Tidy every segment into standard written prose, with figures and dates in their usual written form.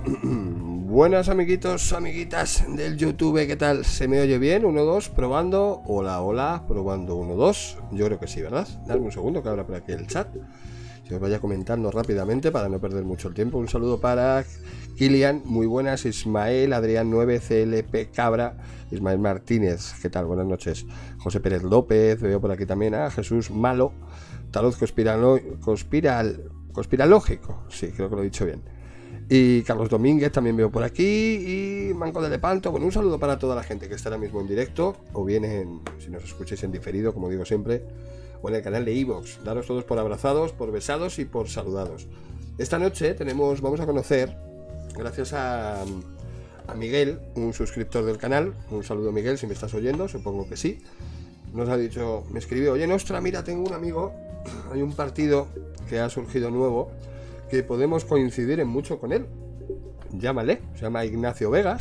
Buenas amiguitos, amiguitas del YouTube, ¿qué tal? ¿Se me oye bien? 1, 2, probando. Hola, hola, probando 1, 2. Yo creo que sí, ¿verdad? Dame un segundo que abra por aquí el chat. Si os vaya comentando rápidamente para no perder mucho el tiempo. Un saludo para Kilian, muy buenas. Ismael, Adrián 9, CLP Cabra, Ismael Martínez, ¿qué tal? Buenas noches. José Pérez López, veo por aquí también a Jesús Malo, Tarot Conspiralógico, sí, creo que lo he dicho bien. Y Carlos Domínguez también veo por aquí. Y Manco de Lepanto. Bueno, un saludo para toda la gente que está ahora mismo en directo, o bien si nos escucháis en diferido, como digo siempre, o en el canal de iVoox. Daros todos por abrazados, por besados y por saludados. Esta noche vamos a conocer, gracias a Miguel, un suscriptor del canal. Un saludo, Miguel, si me estás oyendo, supongo que sí. Nos ha dicho, me escribió: oye, Nostra, mira, tengo un amigo, hay un partido que ha surgido nuevo, que podemos coincidir en mucho con él. Llámale, se llama Ignacio Vega.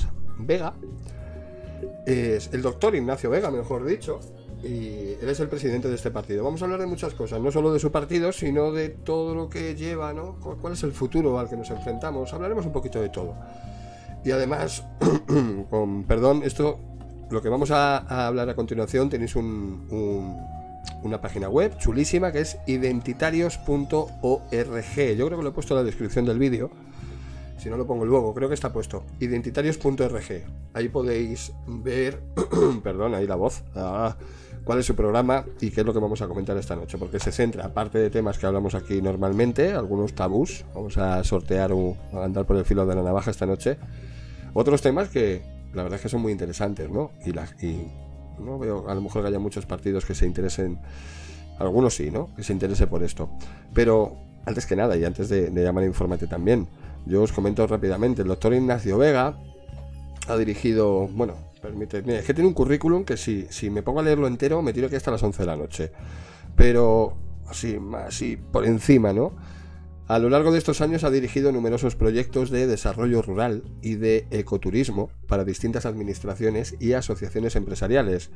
Es el doctor Ignacio Vega, mejor dicho, y él es el presidente de este partido. Vamos a hablar de muchas cosas, no solo de su partido, sino de todo lo que lleva, ¿no? ¿Cuál es el futuro al que nos enfrentamos? Hablaremos un poquito de todo. Y además, con perdón, lo que vamos a hablar a continuación, tenéis una página web chulísima que es identitarios.org. Yo creo que lo he puesto en la descripción del vídeo. Si no, lo pongo luego, creo que está puesto. Identitarios.org. Ahí podéis ver, perdón, ahí la voz, cuál es su programa y qué es lo que vamos a comentar esta noche. Porque se centra, aparte de temas que hablamos aquí normalmente, algunos tabús, vamos a sortear o a andar por el filo de la navaja esta noche, otros temas que la verdad es que son muy interesantes, ¿no? Y no veo a lo mejor que haya muchos partidos que se interesen, algunos sí, ¿no? Que se interese por esto. Pero antes que nada, y antes de llamar a Infórmate también, yo os comento rápidamente. El doctor Ignacio Vega ha dirigido, bueno, permíteme, es que tiene un currículum que si me pongo a leerlo entero me tiro aquí hasta las 11 de la noche. Pero así por encima, ¿no? A lo largo de estos años ha dirigido numerosos proyectos de desarrollo rural y de ecoturismo para distintas administraciones y asociaciones empresariales,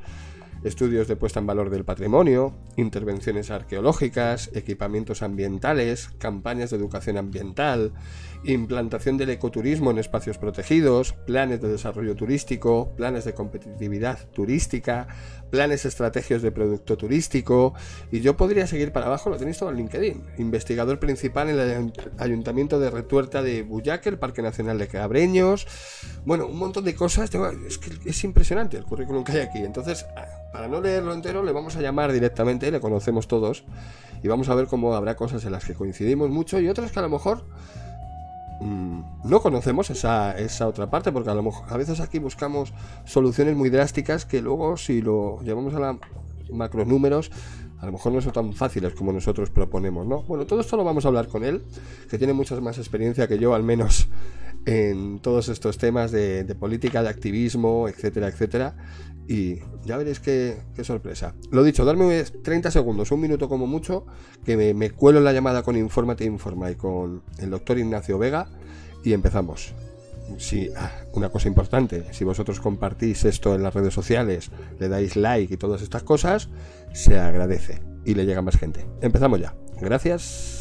estudios de puesta en valor del patrimonio, intervenciones arqueológicas, equipamientos ambientales, campañas de educación ambiental, implantación del ecoturismo en espacios protegidos, planes de desarrollo turístico, planes de competitividad turística, planes estrategios de producto turístico, y yo podría seguir para abajo, lo tenéis todo en LinkedIn. Investigador principal en el Ayuntamiento de Retuerta de Buyaque, el Parque Nacional de Cabreños. Bueno, un montón de cosas. Es que es impresionante el currículum que hay aquí. Entonces, para no leerlo entero, le vamos a llamar directamente, le conocemos todos, y vamos a ver cómo habrá cosas en las que coincidimos mucho y otras que a lo mejor no conocemos esa otra parte, porque a lo mejor a veces aquí buscamos soluciones muy drásticas que luego, si lo llevamos a la macronúmeros, a lo mejor no son tan fáciles como nosotros proponemos, ¿no? Bueno, todo esto lo vamos a hablar con él, que tiene mucha más experiencia que yo, al menos en todos estos temas de política, de activismo, etcétera, etcétera. Y ya veréis qué sorpresa. Lo dicho, darme 30 segundos, un minuto como mucho, que me cuelo en la llamada con Infórmate Informa y con el doctor Ignacio Vega, y empezamos. Sí, una cosa importante, si vosotros compartís esto en las redes sociales, le dais like y todas estas cosas, se agradece y le llega más gente. Empezamos ya. Gracias.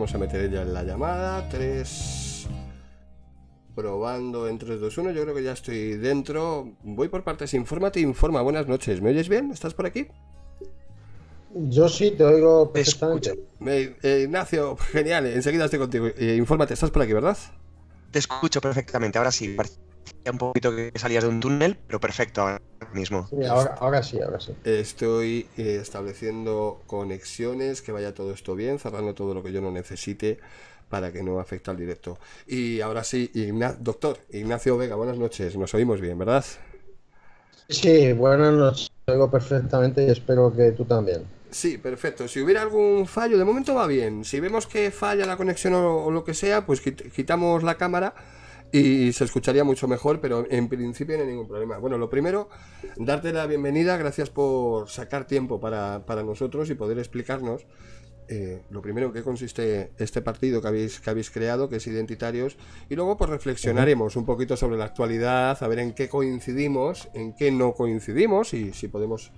vamos a meter ya en la llamada. 3. Probando en 3, 2, 1. Yo creo que ya estoy dentro. Voy por partes. Infórmate, informa. Buenas noches. ¿Me oyes bien? ¿Estás por aquí? Yo sí, te oigo perfectamente. Ignacio, genial. Enseguida estoy contigo. Infórmate, estás por aquí, ¿verdad? Te escucho perfectamente. Ahora sí. Parecía un poquito que salías de un túnel, pero perfecto ahora mismo. Sí, ahora sí. Estoy estableciendo conexiones, que vaya todo esto bien, cerrando todo lo que yo no necesite para que no afecte al directo. Y ahora sí, doctor Ignacio Vega, buenas noches. Nos oímos bien, ¿verdad? Sí, buenas noches. Te oigo perfectamente y espero que tú también. Sí, perfecto. Si hubiera algún fallo, de momento va bien. Si vemos que falla la conexión o lo que sea, pues quitamos la cámara y se escucharía mucho mejor, pero en principio no hay ningún problema. Bueno, lo primero, darte la bienvenida, gracias por sacar tiempo para nosotros y poder explicarnos lo primero en qué consiste este partido que habéis creado, que es Identitarios, y luego pues reflexionaremos un poquito sobre la actualidad, a ver en qué coincidimos, en qué no coincidimos y si podemos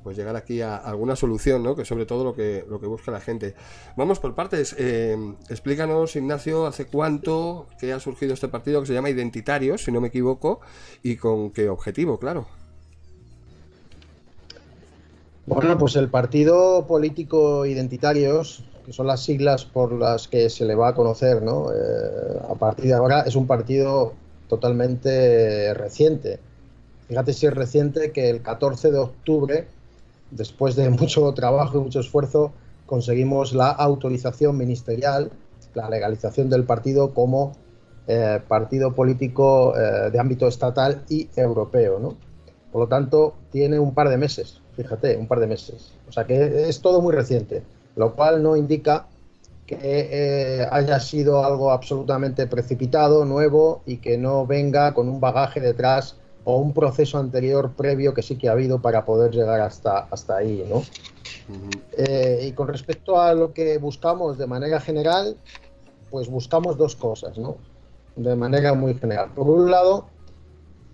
pues llegar aquí a alguna solución, ¿no? Que sobre todo lo que busca la gente. Vamos por partes. Explícanos, Ignacio, hace cuánto que ha surgido este partido que se llama Identitarios, si no me equivoco, y con qué objetivo, claro. Bueno, pues el partido político Identitarios, que son las siglas por las que se le va a conocer, ¿no? A partir de ahora es un partido totalmente reciente. Fíjate si es reciente que el 14 de octubre, después de mucho trabajo y mucho esfuerzo, conseguimos la autorización ministerial, la legalización del partido como partido político de ámbito estatal y europeo, ¿no? Por lo tanto, tiene un par de meses, fíjate, un par de meses. O sea que es todo muy reciente, lo cual no indica que haya sido algo absolutamente precipitado, nuevo y que no venga con un bagaje detrás o un proceso anterior previo que sí que ha habido para poder llegar hasta ahí, ¿no? Y con respecto a lo que buscamos de manera general, pues buscamos dos cosas, ¿no? De manera muy general. Por un lado,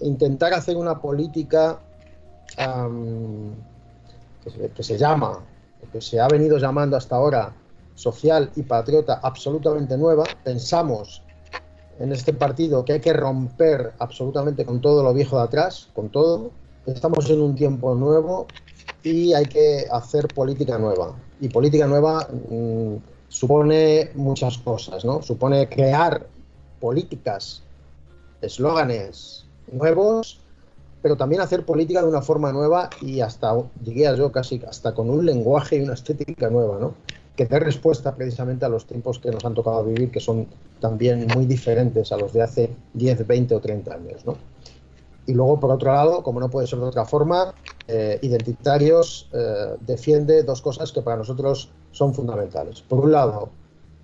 intentar hacer una política que se llama, que se ha venido llamando hasta ahora social y patriota absolutamente nueva. Pensamos en este partido que hay que romper absolutamente con todo lo viejo de atrás, con todo. Estamos en un tiempo nuevo y hay que hacer política nueva. Y política nueva supone muchas cosas, ¿no? Supone crear políticas, eslóganes nuevos, pero también hacer política de una forma nueva y hasta, diría yo, casi hasta con un lenguaje y una estética nueva, ¿no? Que dé respuesta precisamente a los tiempos que nos han tocado vivir, que son también muy diferentes a los de hace 10, 20 o 30 años, ¿no? Y luego, por otro lado, como no puede ser de otra forma, Identitarios defiende dos cosas que para nosotros son fundamentales. Por un lado,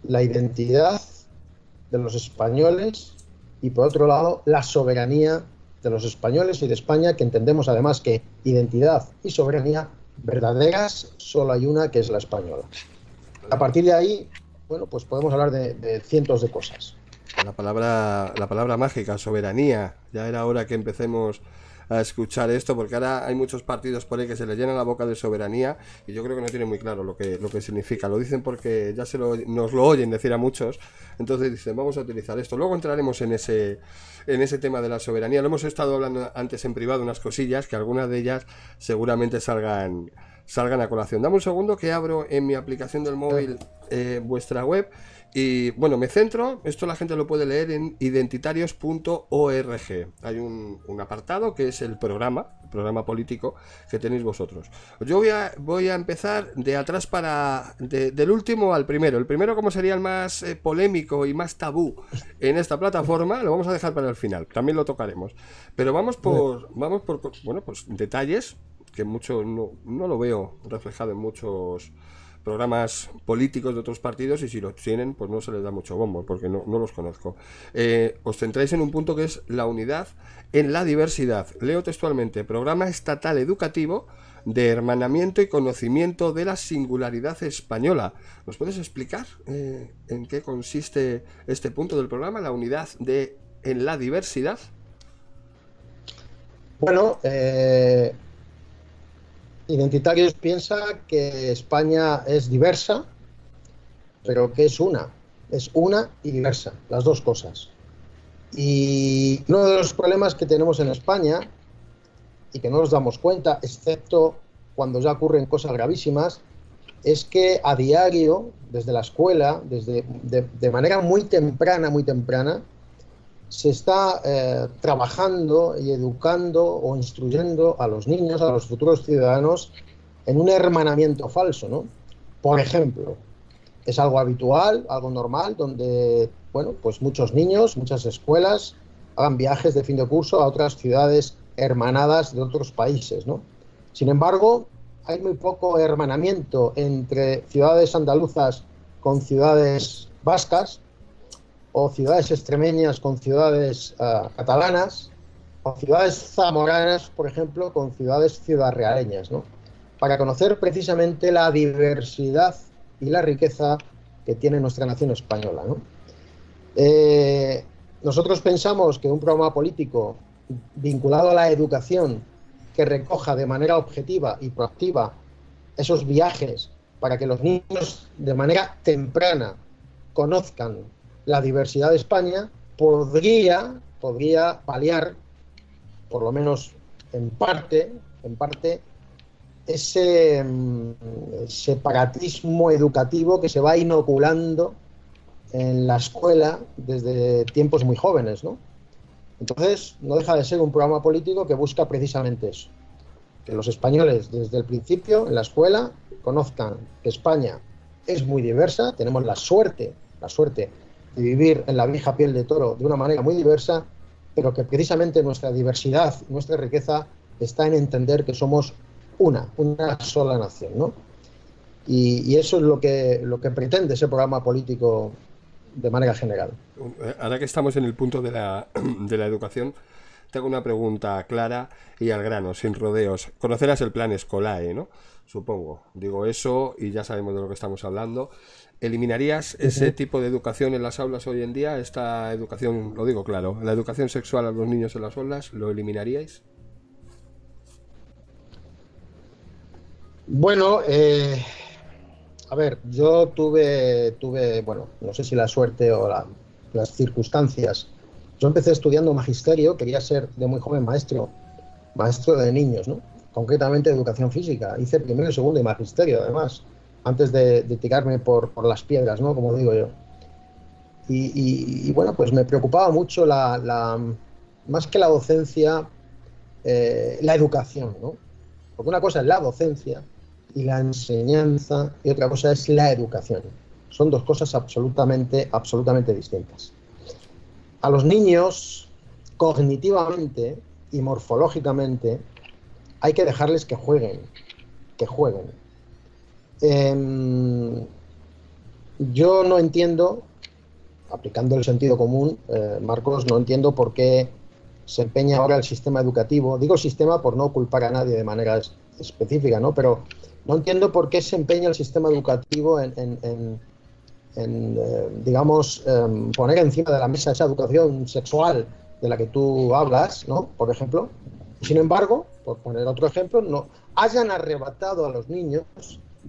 la identidad de los españoles y, por otro lado, la soberanía de los españoles y de España, que entendemos además que identidad y soberanía verdaderas solo hay una, que es la española. A partir de ahí, bueno, pues podemos hablar de cientos de cosas. La palabra mágica, soberanía. Ya era hora que empecemos a escuchar esto, porque ahora hay muchos partidos por ahí que se les llena la boca de soberanía y yo creo que no tienen muy claro lo que significa. Lo dicen porque ya nos lo oyen decir a muchos, entonces dicen, vamos a utilizar esto. Luego entraremos en ese tema de la soberanía. Lo hemos estado hablando antes en privado, unas cosillas, que algunas de ellas seguramente salgan a colación. Dame un segundo que abro en mi aplicación del móvil vuestra web. Y bueno, me centro, esto la gente lo puede leer en identitarios.org. Hay un apartado que es el programa político que tenéis vosotros. Yo voy a empezar de atrás del último al primero. El primero, como sería el más polémico y más tabú en esta plataforma, lo vamos a dejar para el final. También lo tocaremos. Pero vamos por bueno, pues detalles que mucho no lo veo reflejado en muchos programas políticos de otros partidos, y si los tienen, pues no se les da mucho bombo, porque no los conozco. Os centráis en un punto que es la unidad en la diversidad. Leo textualmente: programa estatal educativo de hermanamiento y conocimiento de la singularidad española. ¿Nos puedes explicar en qué consiste este punto del programa, la unidad en la diversidad? Bueno, Identitarios piensa que España es diversa, pero que es una. Es una y diversa, las dos cosas. Y uno de los problemas que tenemos en España, y que no nos damos cuenta, excepto cuando ya ocurren cosas gravísimas, es que a diario, desde la escuela, de manera muy temprana, se está trabajando y educando o instruyendo a los niños, a los futuros ciudadanos, en un hermanamiento falso, ¿no? Por ejemplo, es algo habitual, algo normal, donde, bueno, pues muchos niños, muchas escuelas hagan viajes de fin de curso a otras ciudades hermanadas de otros países, ¿no? Sin embargo, hay muy poco hermanamiento entre ciudades andaluzas con ciudades vascas, o ciudades extremeñas con ciudades catalanas, o ciudades zamoranas, por ejemplo, con ciudades ciudadrealeñas, ¿no? Para conocer precisamente la diversidad y la riqueza que tiene nuestra nación española, ¿no? Nosotros pensamos que un programa político vinculado a la educación, que recoja de manera objetiva y proactiva esos viajes para que los niños de manera temprana conozcan la diversidad de España, podría paliar, por lo menos en parte, ese separatismo educativo que se va inoculando en la escuela desde tiempos muy jóvenes, ¿no? Entonces, no deja de ser un programa político que busca precisamente eso, que los españoles desde el principio en la escuela conozcan que España es muy diversa, tenemos la suerte de vivir en la vieja piel de toro de una manera muy diversa, pero que precisamente nuestra diversidad, nuestra riqueza está en entender que somos una sola nación, ¿no? Y eso es lo que pretende ese programa político de manera general. Ahora que estamos en el punto de la educación, tengo una pregunta clara y al grano, sin rodeos. Conocerás el plan Escolae, ¿no? Supongo. Digo eso y ya sabemos de lo que estamos hablando. ¿Eliminarías ese tipo de educación en las aulas hoy en día? Esta educación, lo digo claro, la educación sexual a los niños en las aulas, ¿lo eliminaríais? Bueno, a ver, yo tuve, bueno, no sé si la suerte o las circunstancias. Yo empecé estudiando magisterio, quería ser de muy joven maestro de niños, ¿no? Concretamente educación física. Hice primero y segundo y magisterio, además, antes de tirarme por las piedras, ¿no? Como digo yo. Y bueno, pues me preocupaba mucho más que la docencia, la educación, ¿no? Porque una cosa es la docencia y la enseñanza y otra cosa es la educación. Son dos cosas absolutamente distintas. A los niños, cognitivamente y morfológicamente, hay que dejarles que jueguen. Yo no entiendo, aplicando el sentido común, Marcos, no entiendo por qué se empeña ahora el sistema educativo. Digo sistema por no culpar a nadie de manera específica, ¿no? Pero no entiendo por qué se empeña el sistema educativo en poner encima de la mesa esa educación sexual de la que tú hablas, ¿no? Por ejemplo. Sin embargo, por poner otro ejemplo, no hayan arrebatado a los niños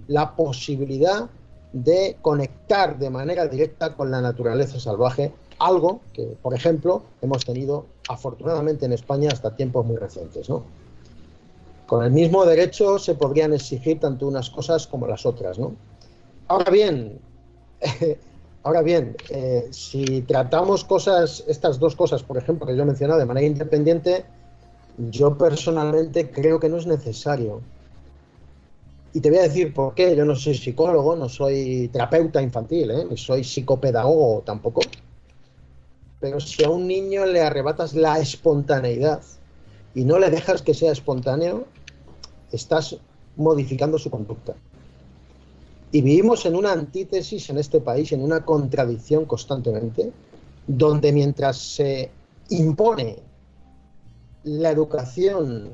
la posibilidad de conectar de manera directa con la naturaleza salvaje, algo que, por ejemplo, hemos tenido afortunadamente en España hasta tiempos muy recientes, ¿no? Con el mismo derecho se podrían exigir tanto unas cosas como las otras, ¿no? Ahora bien, si tratamos estas dos cosas, por ejemplo, que yo he mencionado de manera independiente, yo personalmente creo que no es necesario. Y te voy a decir por qué. Yo no soy psicólogo, no soy terapeuta infantil, ni soy psicopedagogo tampoco. Pero si a un niño le arrebatas la espontaneidad y no le dejas que sea espontáneo, estás modificando su conducta. Y vivimos en una antítesis en este país, en una contradicción constantemente, donde mientras se impone la educación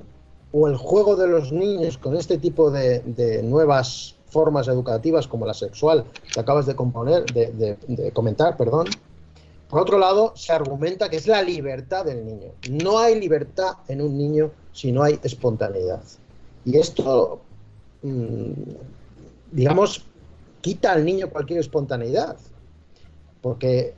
o el juego de los niños con este tipo de nuevas formas educativas como la sexual que acabas de comentar, por otro lado se argumenta que es la libertad del niño. No hay libertad en un niño si no hay espontaneidad. Y esto, digamos, quita al niño cualquier espontaneidad. Porque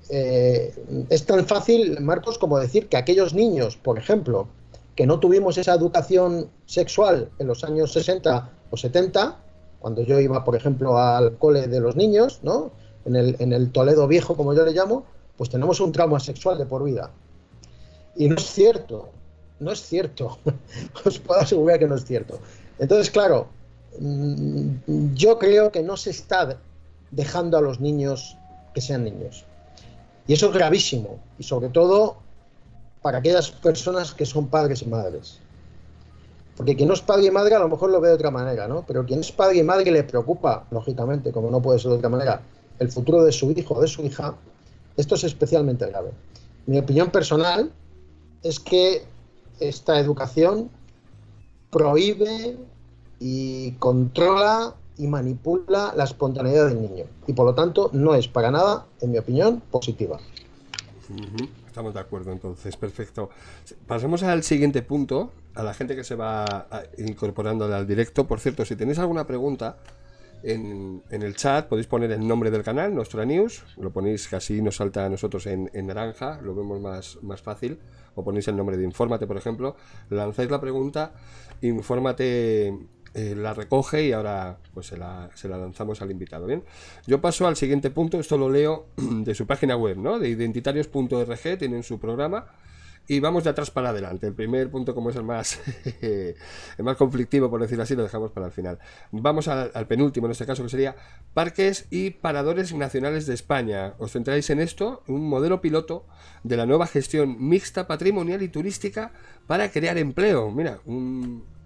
es tan fácil, Marcos, como decir que aquellos niños, por ejemplo, que no tuvimos esa educación sexual en los años 60 o 70, cuando yo iba, por ejemplo, al cole de los niños, ¿no? En el Toledo viejo, como yo le llamo, pues tenemos un trauma sexual de por vida. Y no es cierto, no es cierto. Os puedo asegurar que no es cierto. Entonces, claro, yo creo que no se está dejando a los niños que sean niños. Y eso es gravísimo, y sobre todo para aquellas personas que son padres y madres. Porque quien no es padre y madre a lo mejor lo ve de otra manera, ¿no? Pero quien es padre y madre le preocupa, lógicamente, como no puede ser de otra manera, el futuro de su hijo o de su hija. Esto es especialmente grave. Mi opinión personal es que esta educación prohíbe y controla y manipula la espontaneidad del niño. Y por lo tanto no es para nada, en mi opinión, positiva. Estamos de acuerdo, entonces, perfecto. Pasemos al siguiente punto, a la gente que se va incorporando al directo. Por cierto, si tenéis alguna pregunta en el chat, podéis poner el nombre del canal, Nostra News, lo ponéis que así nos salta a nosotros en naranja, lo vemos más fácil, o ponéis el nombre de Infórmate, por ejemplo, lanzáis la pregunta, Infórmate la recoge y ahora pues se la lanzamos al invitado. Bien, yo paso al siguiente punto. Esto lo leo de su página web, ¿no? De identitarios.org, tienen su programa y vamos de atrás para adelante. El primer punto, como es el más conflictivo, por decirlo así, lo dejamos para el final. Vamos al penúltimo, en este caso, que sería parques y paradores nacionales de España. Os centráis en esto, un modelo piloto de la nueva gestión mixta patrimonial y turística para crear empleo. Mira,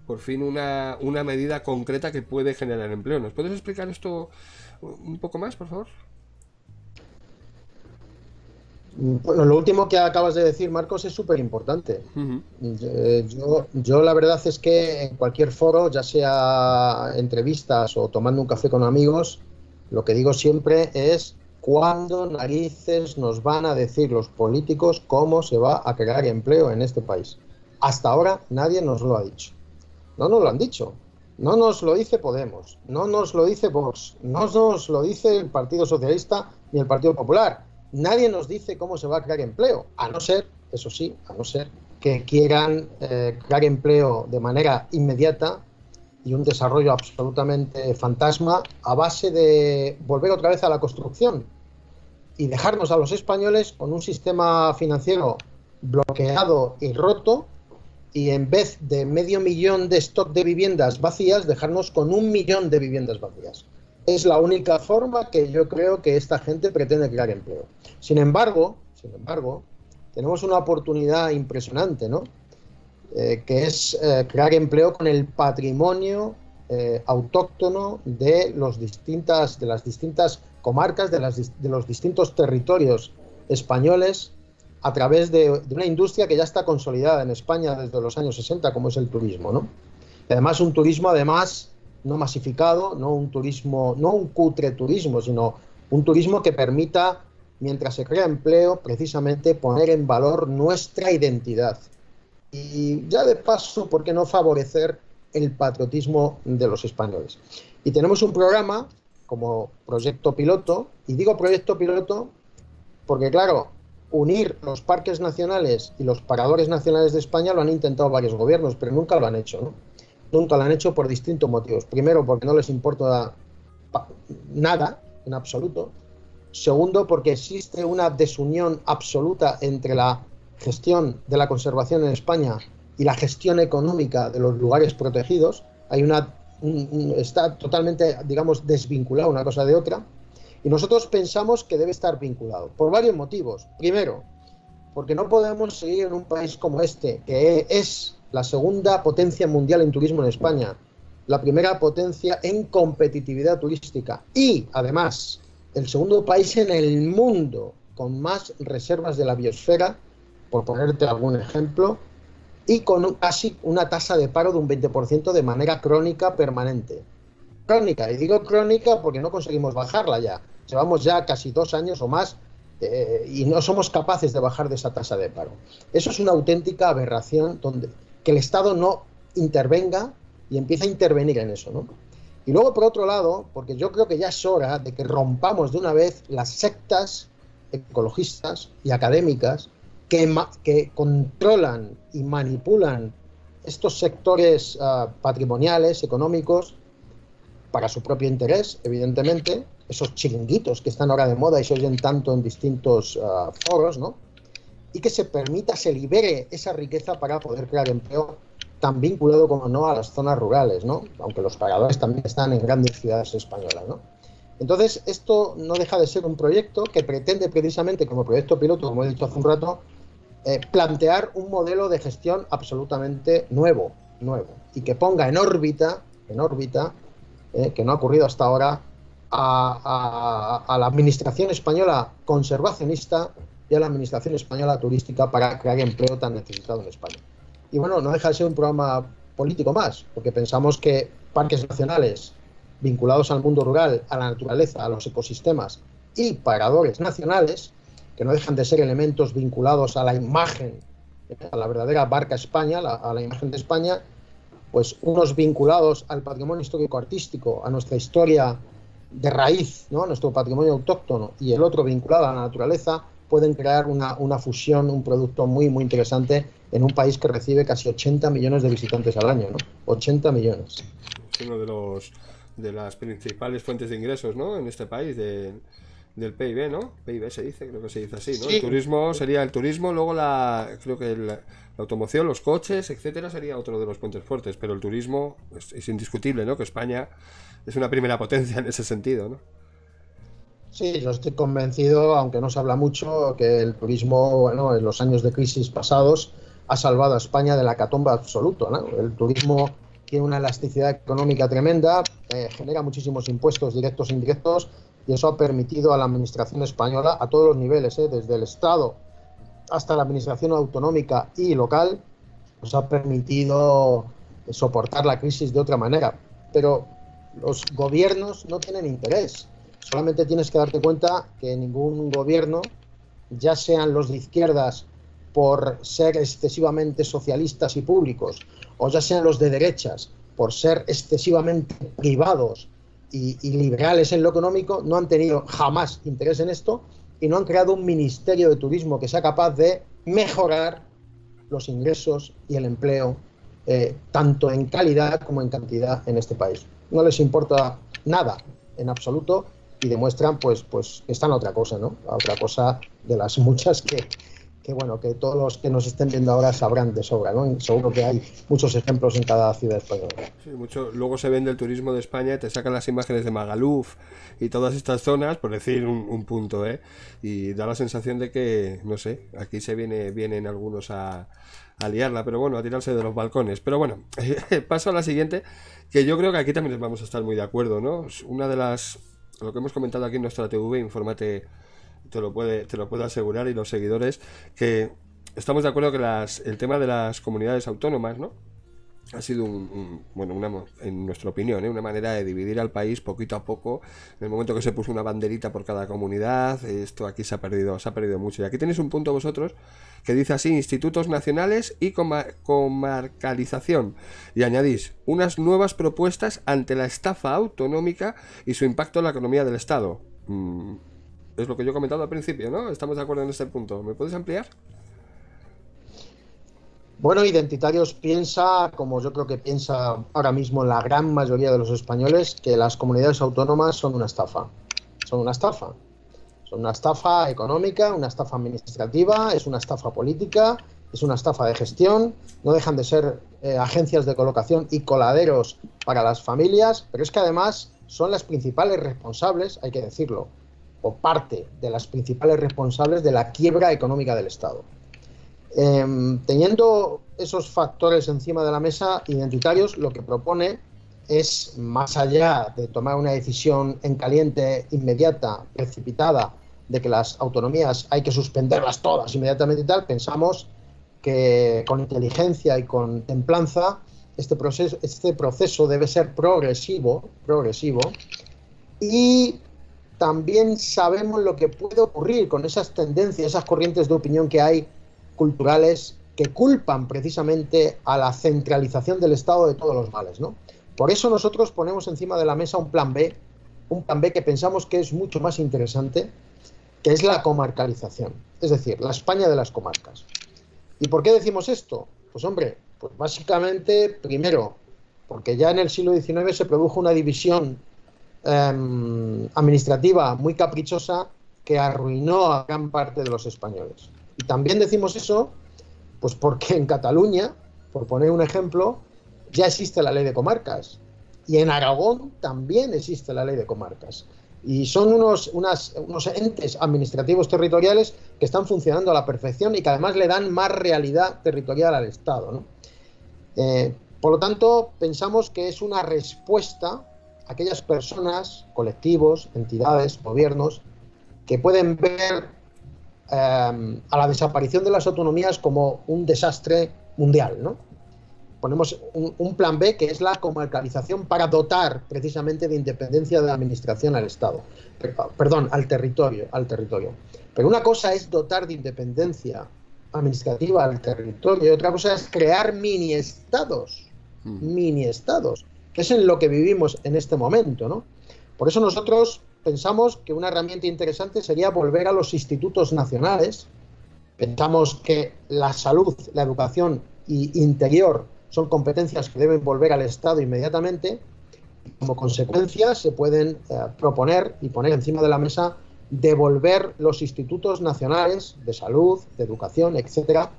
por fin una medida concreta que puede generar empleo. ¿Nos puedes explicar esto un poco más, por favor? Bueno, lo último que acabas de decir, Marcos, es súper importante. Yo la verdad es que en cualquier foro, ya sea entrevistas o tomando un café con amigos, lo que digo siempre es: ¿cuándo narices nos van a decir los políticos cómo se va a crear empleo en este país? Hasta ahora nadie nos lo ha dicho. No nos lo han dicho. No nos lo dice Podemos, no nos lo dice Vox, no nos lo dice el Partido Socialista ni el Partido Popular. Nadie nos dice cómo se va a crear empleo, a no ser, eso sí, a no ser que quieran crear empleo de manera inmediata y un desarrollo absolutamente fantasma a base de volver otra vez a la construcción y dejarnos a los españoles con un sistema financiero bloqueado y roto, y en vez de 500.000 de stock de viviendas vacías, dejarnos con 1 millón de viviendas vacías. Es la única forma que yo creo que esta gente pretende crear empleo. Sin embargo, tenemos una oportunidad impresionante, ¿no? Que es crear empleo con el patrimonio autóctono de las distintas comarcas, de los distintos territorios españoles, a través de una industria que ya está consolidada en España desde los años 60, como es el turismo, ¿no? Y además un turismo no masificado, no un cutre turismo, sino un turismo que permita, mientras se crea empleo, precisamente poner en valor nuestra identidad. Y ya de paso, ¿por qué no favorecer el patriotismo de los españoles? Y tenemos un programa como proyecto piloto, y digo proyecto piloto porque, claro, unir los parques nacionales y los paradores nacionales de España lo han intentado varios gobiernos, pero nunca lo han hecho, ¿no? Nunca lo han hecho por distintos motivos. Primero, porque no les importa nada, en absoluto. Segundo, porque existe una desunión absoluta entre la gestión de la conservación en España y la gestión económica de los lugares protegidos. Está totalmente, digamos, desvinculada una cosa de otra. Y nosotros pensamos que debe estar vinculado, por varios motivos. Primero, porque no podemos seguir en un país como este, que es la segunda potencia mundial en turismo en España, la primera potencia en competitividad turística y, además, el segundo país en el mundo con más reservas de la biosfera, por ponerte algún ejemplo, y con casi una tasa de paro de un 20% de manera crónica permanente. Crónica, y digo crónica porque no conseguimos bajarla ya. Llevamos ya casi 2 años o más y no somos capaces de bajar de esa tasa de paro. Eso es una auténtica aberración, que el Estado no intervenga y empiece a intervenir en eso, ¿no? Y luego, por otro lado, porque yo creo que ya es hora de que rompamos de una vez las sectas ecologistas y académicas que controlan y manipulan estos sectores patrimoniales, económicos, para su propio interés, evidentemente, esos chiringuitos que están ahora de moda y se oyen tanto en distintos foros, ¿no? Y que se libere esa riqueza para poder crear empleo tan vinculado como no a las zonas rurales, ¿no? Aunque los pagadores también están en grandes ciudades españolas, ¿no? Entonces, esto no deja de ser un proyecto que pretende precisamente, como proyecto piloto, como he dicho hace un rato, plantear un modelo de gestión absolutamente nuevo, y que ponga en órbita, que no ha ocurrido hasta ahora, a la administración española conservacionista y a la administración española turística para crear empleo tan necesitado en España. Y bueno, no deja de ser un programa político más, porque pensamos que parques nacionales vinculados al mundo rural, a la naturaleza, a los ecosistemas y paradores nacionales, que no dejan de ser elementos vinculados a la imagen, a la verdadera marca España, a la imagen de España, pues unos vinculados al patrimonio histórico-artístico, a nuestra historia de raíz, ¿no?, a nuestro patrimonio autóctono, y el otro vinculado a la naturaleza, pueden crear una fusión, un producto muy, muy interesante en un país que recibe casi 80 millones de visitantes al año, ¿no? 80 millones. Es uno de las principales fuentes de ingresos, ¿no?, en este país, del PIB, ¿no? PIB se dice, creo que se dice así, ¿no? Sí. El turismo sería el turismo, luego creo que la automoción, los coches, etcétera, sería otro de los puentes fuertes, pero el turismo es indiscutible, ¿no?, que España es una primera potencia en ese sentido, ¿no? Sí, yo estoy convencido, aunque no se habla mucho, que el turismo, bueno, en los años de crisis pasados ha salvado a España de la hecatombe absoluta, ¿no? El turismo tiene una elasticidad económica tremenda, genera muchísimos impuestos directos e indirectos, y eso ha permitido a la administración española, a todos los niveles, desde el Estado hasta la administración autonómica y local, nos ha permitido soportar la crisis de otra manera. Pero los gobiernos no tienen interés. Solamente tienes que darte cuenta que ningún gobierno, ya sean los de izquierdas por ser excesivamente socialistas y públicos, o ya sean los de derechas por ser excesivamente privados y liberales en lo económico, no han tenido jamás interés en esto y no han creado un ministerio de turismo que sea capaz de mejorar los ingresos y el empleo, tanto en calidad como en cantidad en este país. No les importa nada, en absoluto, y demuestran pues que están a otra cosa, ¿no? A otra cosa de las muchas que bueno, que todos los que nos estén viendo ahora sabrán de sobra, ¿no? Seguro que hay muchos ejemplos en cada ciudad española. Sí, mucho. Luego se vende el turismo de España y te sacan las imágenes de Magaluf y todas estas zonas, por decir un punto, y da la sensación de que, no sé, aquí vienen algunos a liarla, pero bueno, a tirarse de los balcones. Pero bueno, paso a la siguiente, que yo creo que aquí también vamos a estar muy de acuerdo, ¿no? Una de lo que hemos comentado aquí en nuestra TV, Infórmate, te lo puedo asegurar, y los seguidores, que estamos de acuerdo que el tema de las comunidades autónomas, ¿no?, ha sido en nuestra opinión, una manera de dividir al país poquito a poco. En el momento que se puso una banderita por cada comunidad, esto aquí se ha perdido mucho. Y aquí tenéis un punto vosotros que dice así: institutos nacionales y comarcalización. Y añadís unas nuevas propuestas ante la estafa autonómica y su impacto en la economía del Estado. Es lo que yo he comentado al principio, ¿no? Estamos de acuerdo en este punto. ¿Me puedes ampliar? Bueno, Identitarios piensa, como yo creo que piensa ahora mismo la gran mayoría de los españoles, que las comunidades autónomas son una estafa. Son una estafa. Son una estafa económica, una estafa administrativa, es una estafa política, es una estafa de gestión. No dejan de ser agencias de colocación y coladeros para las familias, pero es que además son las principales responsables, hay que decirlo, o parte de las principales responsables de la quiebra económica del Estado. Teniendo esos factores encima de la mesa, Identitarios lo que propone es, más allá de tomar una decisión en caliente, inmediata, precipitada, de que las autonomías hay que suspenderlas todas inmediatamente y tal, pensamos que con inteligencia y con templanza este proceso debe ser progresivo, y también sabemos lo que puede ocurrir con esas tendencias, esas corrientes de opinión que hay culturales que culpan precisamente a la centralización del Estado de todos los males, ¿no? Por eso nosotros ponemos encima de la mesa un plan B que pensamos que es mucho más interesante, que es la comarcalización, es decir, la España de las comarcas. ¿Y por qué decimos esto? Pues hombre, pues básicamente, primero, porque ya en el siglo XIX se produjo una división administrativa muy caprichosa que arruinó a gran parte de los españoles. Y también decimos eso, pues porque en Cataluña, por poner un ejemplo, ya existe la ley de comarcas. Y en Aragón también existe la ley de comarcas. Y son unos entes administrativos territoriales que están funcionando a la perfección y que además le dan más realidad territorial al Estado, ¿no? Por lo tanto, pensamos que es una respuesta a aquellas personas, colectivos, entidades, gobiernos, que pueden ver a la desaparición de las autonomías como un desastre mundial, ¿no? Ponemos un plan B, que es la comarcalización, para dotar precisamente de independencia de la administración al Estado. Perdón, al territorio. Pero una cosa es dotar de independencia administrativa al territorio y otra cosa es crear mini-estados, que es en lo que vivimos en este momento, ¿no? Por eso nosotros pensamos que una herramienta interesante sería volver a los institutos nacionales. Pensamos que la salud, la educación y interior son competencias que deben volver al Estado inmediatamente. Como consecuencia, se pueden proponer y poner encima de la mesa devolver los institutos nacionales de salud, de educación, etcétera,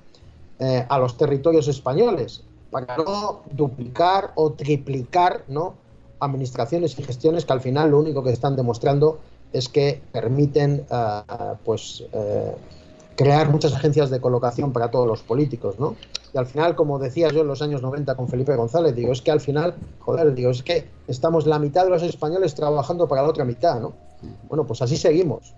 a los territorios españoles, para no duplicar o triplicar, ¿no?, administraciones y gestiones que al final lo único que están demostrando es que permiten crear muchas agencias de colocación para todos los políticos, ¿no? Y al final, como decía yo en los años 90 con Felipe González, digo, es que al final, es que estamos la mitad de los españoles trabajando para la otra mitad, ¿no? Bueno, pues así seguimos.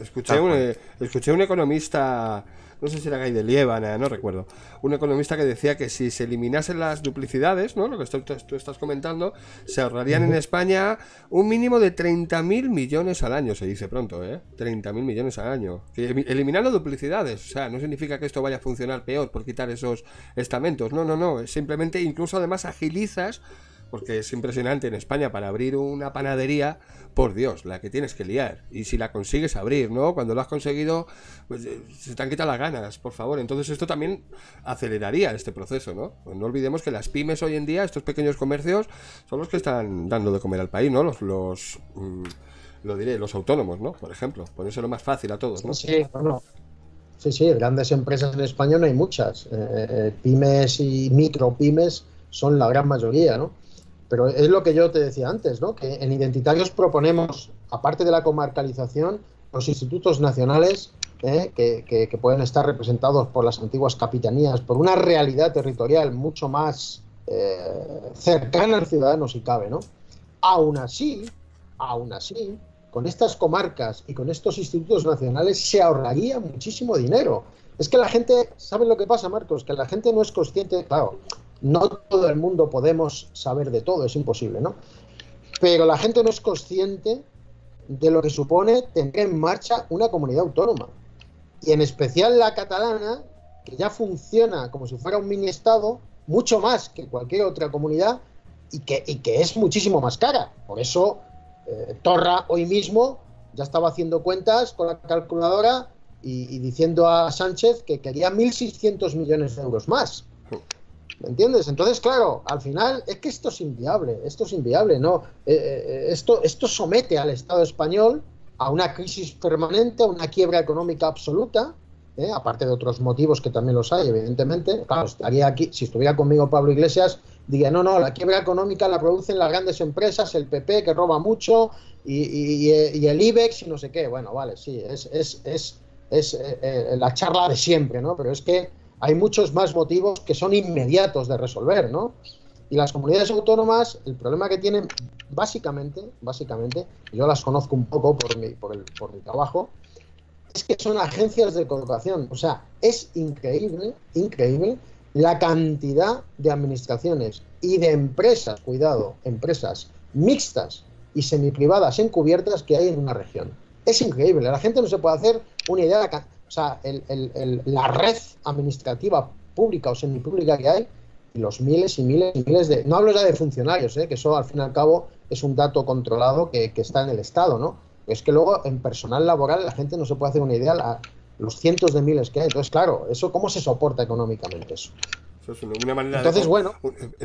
Escuché un economista, no sé si era Gay de Liébana, no recuerdo, un economista que decía que si se eliminasen las duplicidades, ¿no?, lo que tú estás comentando, se ahorrarían en España un mínimo de 30.000 millones al año, se dice pronto, 30.000 millones al año. Eliminando duplicidades, o sea, no significa que esto vaya a funcionar peor por quitar esos estamentos, no, es simplemente, incluso además agilizas, porque es impresionante en España para abrir una panadería, por Dios, la que tienes que liar. Y si la consigues abrir, ¿no? Cuando lo has conseguido, pues se te han quitado las ganas, por favor. Entonces esto también aceleraría este proceso, ¿no? Pues no olvidemos que las pymes hoy en día, estos pequeños comercios, son los que están dando de comer al país, ¿no? Los autónomos, ¿no? Por ejemplo, ponérselo más fácil a todos, ¿no? Sí, bueno. Sí, grandes empresas en España no hay muchas. Pymes y micropymes son la gran mayoría, ¿no? Pero es lo que yo te decía antes, ¿no? Que en Identitarios proponemos, aparte de la comarcalización, los institutos nacionales que pueden estar representados por las antiguas capitanías, por una realidad territorial mucho más cercana al ciudadano, si cabe, ¿no? Aún así, con estas comarcas y con estos institutos nacionales se ahorraría muchísimo dinero. Es que la gente, ¿saben lo que pasa, Marcos? Que la gente no es consciente, claro. No todo el mundo podemos saber de todo, es imposible, ¿no? Pero la gente no es consciente de lo que supone tener en marcha una comunidad autónoma. Y en especial la catalana, que ya funciona como si fuera un mini-estado, mucho más que cualquier otra comunidad, y que es muchísimo más cara. Por eso, Torra hoy mismo ya estaba haciendo cuentas con la calculadora y diciendo a Sánchez que quería 1.600 millones de euros más. ¿Me entiendes? Entonces, claro, al final es que esto es inviable, ¿no? Esto somete al Estado español a una crisis permanente, a una quiebra económica absoluta, aparte de otros motivos que también los hay, evidentemente. Claro, estaría aquí, si estuviera conmigo Pablo Iglesias, diría, no, la quiebra económica la producen las grandes empresas, el PP que roba mucho y el IBEX y no sé qué. Bueno, vale, sí, es la charla de siempre, ¿no? Pero es que hay muchos más motivos que son inmediatos de resolver, ¿no? Y las comunidades autónomas, el problema que tienen, básicamente, yo las conozco un poco por mi trabajo, es que son agencias de colocación. O sea, es increíble la cantidad de administraciones y de empresas, cuidado, empresas mixtas y semiprivadas encubiertas que hay en una región. Es increíble, la gente no se puede hacer una idea de la red administrativa pública o semipública que hay, y los miles y miles no hablo ya de funcionarios, que eso al fin y al cabo es un dato controlado que está en el Estado, ¿no? Es que luego en personal laboral la gente no se puede hacer una idea los cientos de miles que hay. Entonces, claro, eso ¿cómo se soporta económicamente eso? Eso es una manera Entonces, de... bueno.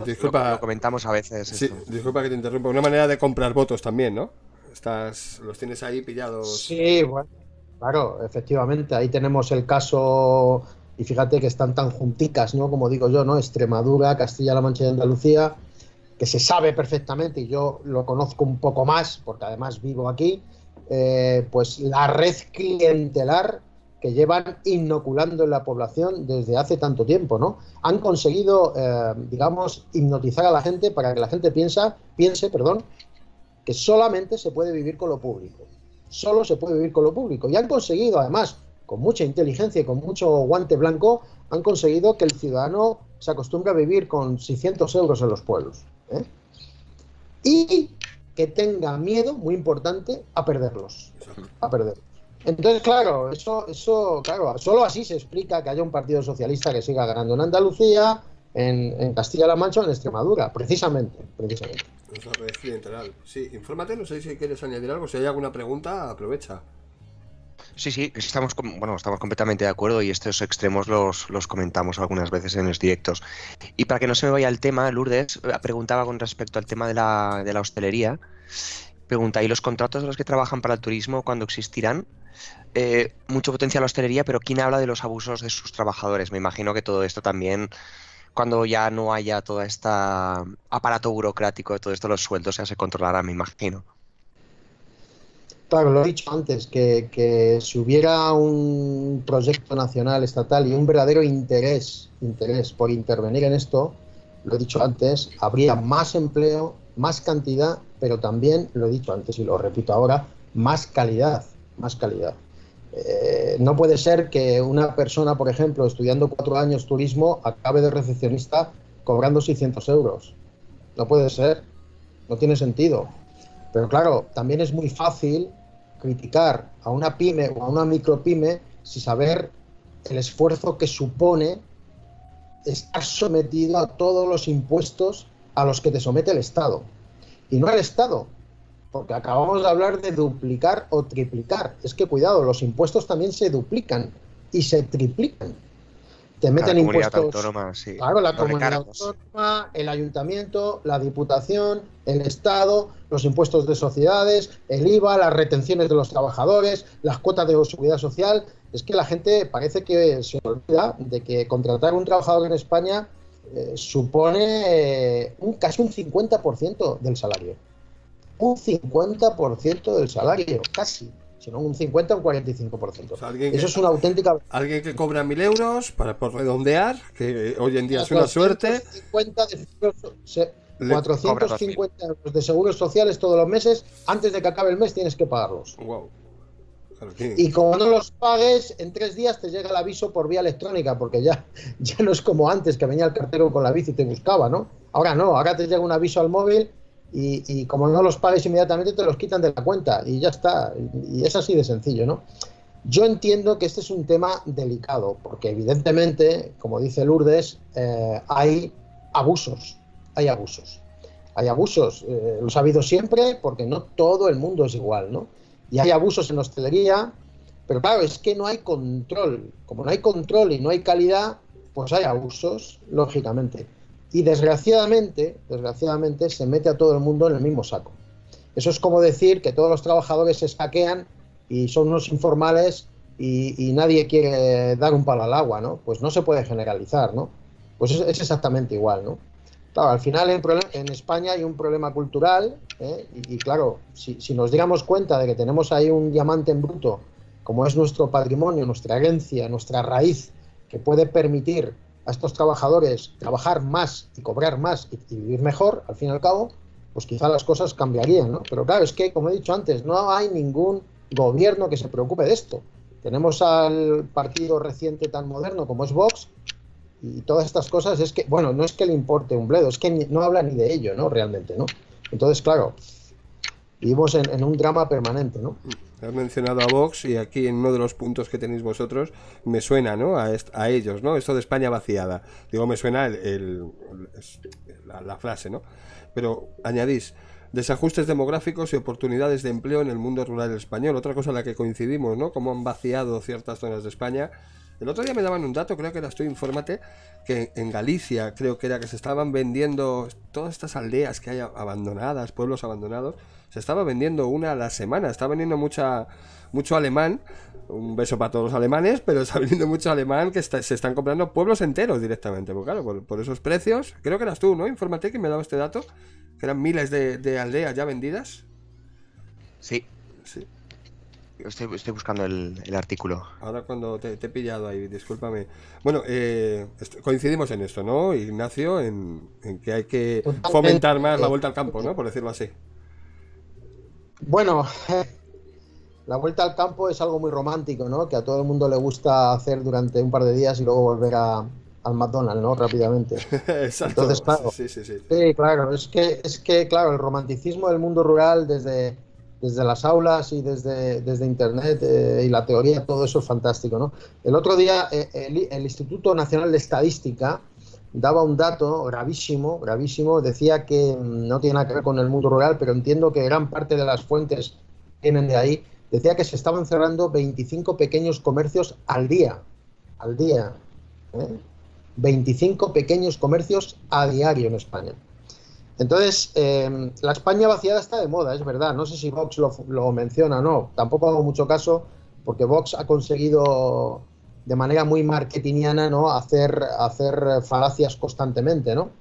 Disculpa, Lo comentamos a veces. sí, Esto. disculpa que te interrumpa. Una manera de comprar votos también, ¿no? Los tienes ahí pillados. Sí, bueno, claro, efectivamente. Ahí tenemos el caso, y fíjate que están tan junticas, ¿no? Como digo yo, ¿no? Extremadura, Castilla-La Mancha y Andalucía, que se sabe perfectamente, y yo lo conozco un poco más, porque además vivo aquí, pues la red clientelar que llevan inoculando en la población desde hace tanto tiempo, ¿no? Han conseguido, digamos, hipnotizar a la gente para que la gente piense, que solamente se puede vivir con lo público. Solo se puede vivir con lo público. Y han conseguido, además, con mucha inteligencia y con mucho guante blanco, han conseguido que el ciudadano se acostumbre a vivir con 600 euros en los pueblos. Y que tenga miedo, muy importante, a perderlos. A perderlos. Entonces, claro, claro, solo así se explica que haya un partido socialista que siga ganando en Andalucía, en Castilla-La Mancha o en Extremadura, precisamente. Esa red clientelar. Sí, infórmate, no sé si quieres añadir algo. Si hay alguna pregunta, aprovecha. Sí, estamos completamente de acuerdo y estos extremos los comentamos algunas veces en los directos. Y para que no se me vaya el tema, Lourdes preguntaba con respecto al tema de la hostelería. Pregunta, ¿y los contratos de los que trabajan para el turismo cuándo existirán? Mucho potencial la hostelería, pero ¿quién habla de los abusos de sus trabajadores? Me imagino que todo esto también, cuando ya no haya todo este aparato burocrático de todo esto, los sueldos ya se controlarán, me imagino. Claro, lo he dicho antes, que si hubiera un proyecto nacional, estatal y un verdadero interés por intervenir en esto, lo he dicho antes, habría más empleo, más cantidad, pero también, lo he dicho antes y lo repito ahora, más calidad. No puede ser que una persona, por ejemplo, estudiando 4 años turismo, acabe de recepcionista cobrando 600 euros. No puede ser, no tiene sentido. Pero claro, también es muy fácil criticar a una pyme o a una micropyme sin saber el esfuerzo que supone estar sometido a todos los impuestos a los que te somete el Estado. Y no el Estado, porque acabamos de hablar de duplicar o triplicar. Es que cuidado, los impuestos también se duplican y se triplican. Te meten impuestos. Autónoma, sí. Claro, la comunidad autónoma, el ayuntamiento, la diputación, el Estado, los impuestos de sociedades, el IVA, las retenciones de los trabajadores, las cuotas de seguridad social. Es que la gente parece que se olvida de que contratar a un trabajador en España supone casi un 50% del salario. Un 50% del salario, casi. Sino un 50 o un 45%. O sea, eso es una auténtica... Alguien que cobra 1.000 euros, por redondear, que hoy en día es una suerte... 450 euros de seguros sociales todos los meses, antes de que acabe el mes tienes que pagarlos. Wow. Y como no los pagues, en 3 días te llega el aviso por vía electrónica, porque ya no es como antes, que venía el cartero con la bici y te buscaba, ¿no? Ahora no, ahora te llega un aviso al móvil y como no los pagues inmediatamente te los quitan de la cuenta y ya está. Y es así de sencillo, ¿no? Yo entiendo que este es un tema delicado, porque evidentemente, como dice Lourdes, hay abusos. Los ha habido siempre, porque no todo el mundo es igual, ¿no? Y hay abusos en la hostelería, pero claro, es que no hay control. Como no hay control y no hay calidad, pues hay abusos, lógicamente. Y desgraciadamente se mete a todo el mundo en el mismo saco. Eso es como decir que todos los trabajadores se escaquean y son unos informales y nadie quiere dar un palo al agua, ¿no? Pues no se puede generalizar, ¿no? Pues es exactamente igual, ¿no? Claro, al final en España hay un problema cultural, y claro, si nos diéramos cuenta de que tenemos ahí un diamante en bruto, como es nuestro patrimonio, nuestra herencia, nuestra raíz, que puede permitir a estos trabajadores trabajar más y cobrar más y vivir mejor, al fin y al cabo, pues quizá las cosas cambiarían, ¿no? Pero claro, es que, como he dicho antes, no hay ningún gobierno que se preocupe de esto. Tenemos al partido reciente tan moderno como es Vox, y todas estas cosas es que, bueno, no es que le importe un bledo, es que no habla ni de ello, ¿no? Realmente, ¿no? Entonces, claro, vivimos en un drama permanente, ¿no? Has mencionado a Vox y aquí en uno de los puntos que tenéis vosotros me suena, ¿no? A ellos, ¿no? Esto de España vaciada. Digo, me suena la frase, ¿no? Pero añadís, Desajustes demográficos y oportunidades de empleo en el mundo rural español. Otra cosa en la que coincidimos, ¿no? Cómo han vaciado ciertas zonas de España. El otro día me daban un dato, creo que eras tú, infórmate, que en Galicia creo que era que se estaban vendiendo todas estas aldeas que hay abandonadas, pueblos abandonados, se estaba vendiendo una a la semana, está vendiendo mucho alemán, un beso para todos los alemanes, pero está vendiendo mucho alemán que se están comprando pueblos enteros directamente, porque claro, por esos precios, creo que eras tú, ¿no? Infórmate, que me daba este dato, que eran miles de aldeas ya vendidas. Sí. Sí. Estoy buscando el artículo. Ahora cuando te he pillado ahí, discúlpame. Bueno, coincidimos en esto, ¿no, Ignacio? En que hay que fomentar más la vuelta al campo, ¿no? Por decirlo así. Bueno, la vuelta al campo es algo muy romántico, ¿no? Que a todo el mundo le gusta hacer durante un par de días y luego volver al McDonald's, ¿no? Rápidamente. Exacto. Entonces, claro, sí. Sí, claro. Es que, claro, el romanticismo del mundo rural desde las aulas y desde Internet y la teoría, todo eso es fantástico, ¿no? El otro día el Instituto Nacional de Estadística daba un dato gravísimo, decía que no tiene nada que ver con el mundo rural, pero entiendo que gran parte de las fuentes vienen de ahí. Decía que se estaban cerrando 25 pequeños comercios al día, ¿eh? 25 pequeños comercios a diario en España. Entonces, la España vaciada está de moda, es verdad. No sé si Vox lo menciona o no. Tampoco hago mucho caso porque Vox ha conseguido de manera muy marketingiana, ¿no? hacer falacias constantemente, ¿no?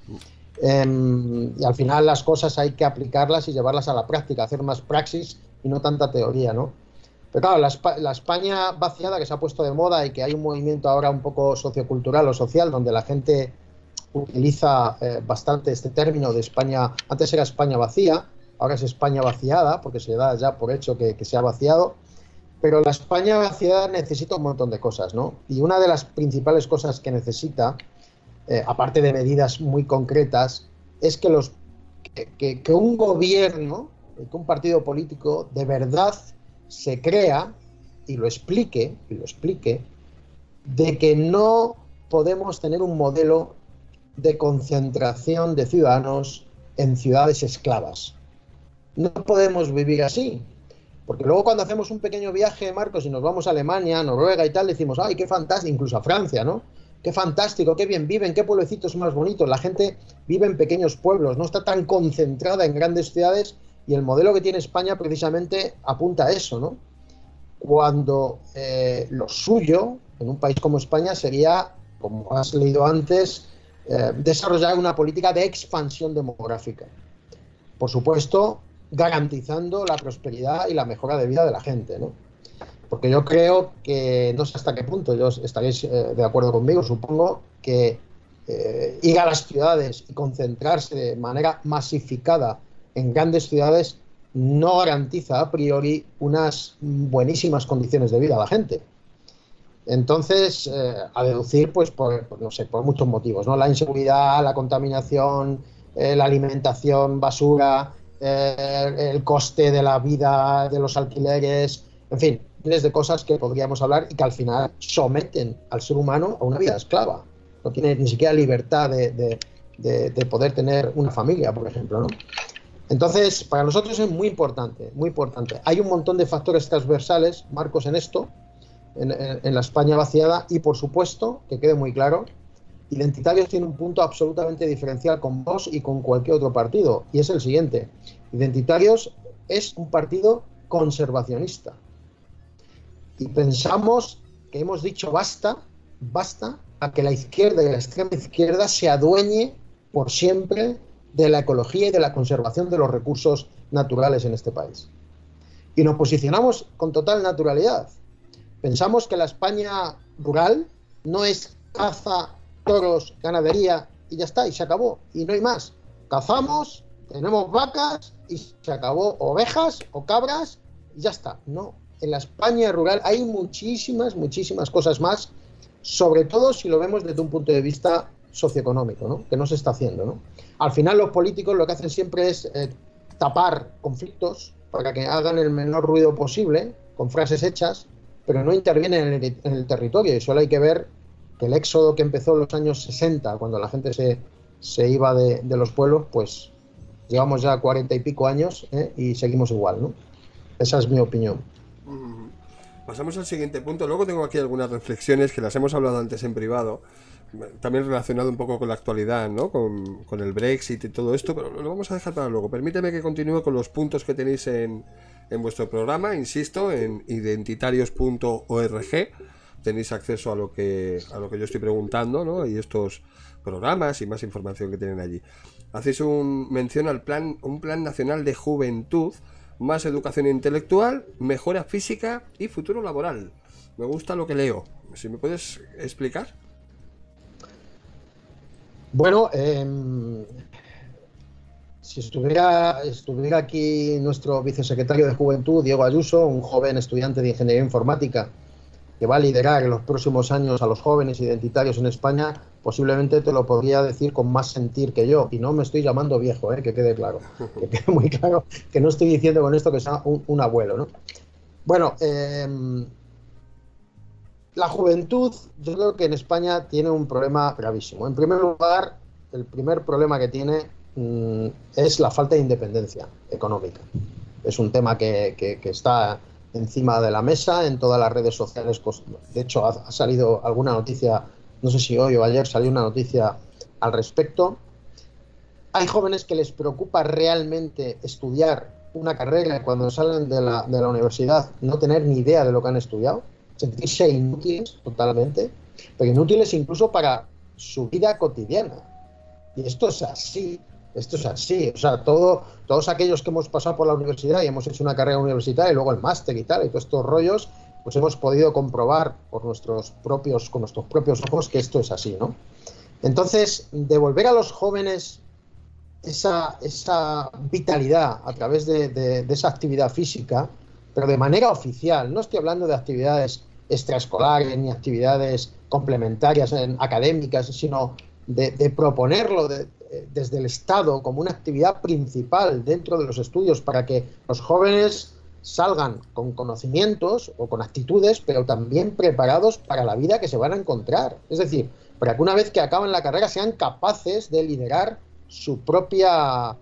Y al final las cosas hay que aplicarlas y llevarlas a la práctica, hacer más praxis y no tanta teoría, ¿no? Pero claro, la España vaciada, que se ha puesto de moda y que hay un movimiento ahora un poco sociocultural o social donde la gente utiliza bastante este término de España. Antes era España vacía, ahora es España vaciada, porque se da ya por hecho que se ha vaciado. Pero la España vaciada necesita un montón de cosas, ¿no? Y una de las principales cosas que necesita, aparte de medidas muy concretas, es que un gobierno, que un partido político de verdad se crea y lo explique, de que no podemos tener un modelo de concentración de ciudadanos en ciudades esclavas. No podemos vivir así, porque luego cuando hacemos un pequeño viaje, Marcos, y nos vamos a Alemania, Noruega y tal, decimos, ¡ay, qué fantástico! Incluso a Francia, ¿no? ¡Qué fantástico! ¡Qué bien viven! ¡Qué pueblecitos más bonitos! La gente vive en pequeños pueblos, no está tan concentrada en grandes ciudades, y el modelo que tiene España precisamente apunta a eso, ¿no? Cuando lo suyo, en un país como España, sería, como has leído antes, desarrollar una política de expansión demográfica. Por supuesto, garantizando la prosperidad y la mejora de vida de la gente, ¿no? Porque yo creo que, no sé hasta qué punto, estaréis de acuerdo conmigo, supongo que ir a las ciudades y concentrarse de manera masificada en grandes ciudades no garantiza a priori unas buenísimas condiciones de vida a la gente. Entonces, a deducir, pues, por muchos motivos, ¿no? La inseguridad, la contaminación, la alimentación, basura, el coste de la vida, de los alquileres, en fin, miles de cosas que podríamos hablar y que al final someten al ser humano a una vida esclava. No tiene ni siquiera libertad de poder tener una familia, por ejemplo, ¿no? Entonces, para nosotros es muy importante, muy importante. Hay un montón de factores transversales, Marcos, en esto, en la España vaciada, y por supuesto, que quede muy claro, Identitarios tiene un punto absolutamente diferencial con Vox y con cualquier otro partido, y es el siguiente. Identitarios es un partido conservacionista. Y pensamos que hemos dicho basta a que la izquierda y la extrema izquierda se adueñe por siempre de la ecología y de la conservación de los recursos naturales en este país. Y nos posicionamos con total naturalidad. Pensamos que la España rural no es caza, toros, ganadería y ya está, y se acabó, y no hay más. Cazamos, tenemos vacas y se acabó, ovejas o cabras y ya está. No, en la España rural hay muchísimas cosas más, sobre todo si lo vemos desde un punto de vista socioeconómico, ¿no? Que no se está haciendo, ¿no? Al final los políticos lo que hacen siempre es tapar conflictos para que hagan el menor ruido posible, con frases hechas, pero no intervienen en el territorio, y solo hay que ver que el éxodo que empezó en los años 60, cuando la gente se iba de los pueblos, pues Llevamos ya 40 y pico años y seguimos igual, ¿no? Esa es mi opinión. Pasamos al siguiente punto. Luego tengo aquí algunas reflexiones que las hemos hablado antes en privado, también relacionado un poco con la actualidad, ¿no? Con el Brexit y todo esto, pero lo vamos a dejar para luego. Permíteme que continúe con los puntos que tenéis en vuestro programa. Insisto, en identitarios.org tenéis acceso a lo que yo estoy preguntando, ¿no? Y estos programas y más información que tienen allí. Hacéis mención al un plan nacional de juventud, más educación intelectual, mejora física y futuro laboral. Me gusta lo que leo. ¿Si me puedes explicar? Bueno, si estuviera aquí nuestro vicesecretario de Juventud, Diego Ayuso, un joven estudiante de Ingeniería Informática que va a liderar en los próximos años a los jóvenes identitarios en España, posiblemente te lo podría decir con más sentir que yo. Y no me estoy llamando viejo, que quede claro. Que quede muy claro que no estoy diciendo con esto que sea un abuelo, ¿no? Bueno, la juventud, yo creo que en España tiene un problema gravísimo. En primer lugar, el primer problema que tiene es la falta de independencia económica. Es un tema que está encima de la mesa en todas las redes sociales. De hecho, ha salido alguna noticia, no sé si hoy o ayer salió una noticia al respecto. Hay jóvenes que les preocupa realmente estudiar una carrera cuando salen de la universidad, no tener ni idea de lo que han estudiado, sentirse inútiles totalmente, pero inútiles incluso para su vida cotidiana. Y esto es así. O sea, todos aquellos que hemos pasado por la universidad y hemos hecho una carrera universitaria y luego el máster y tal, y todos estos rollos, pues hemos podido comprobar con nuestros propios ojos que esto es así, ¿no? Entonces, devolver a los jóvenes esa vitalidad a través de esa actividad física, pero de manera oficial. No estoy hablando de actividades extraescolares ni actividades complementarias académicas, sino de proponerlo desde el Estado como una actividad principal dentro de los estudios para que los jóvenes salgan con conocimientos o con actitudes, pero también preparados para la vida que se van a encontrar. Es decir, para que una vez que acaben la carrera sean capaces de liderar su propia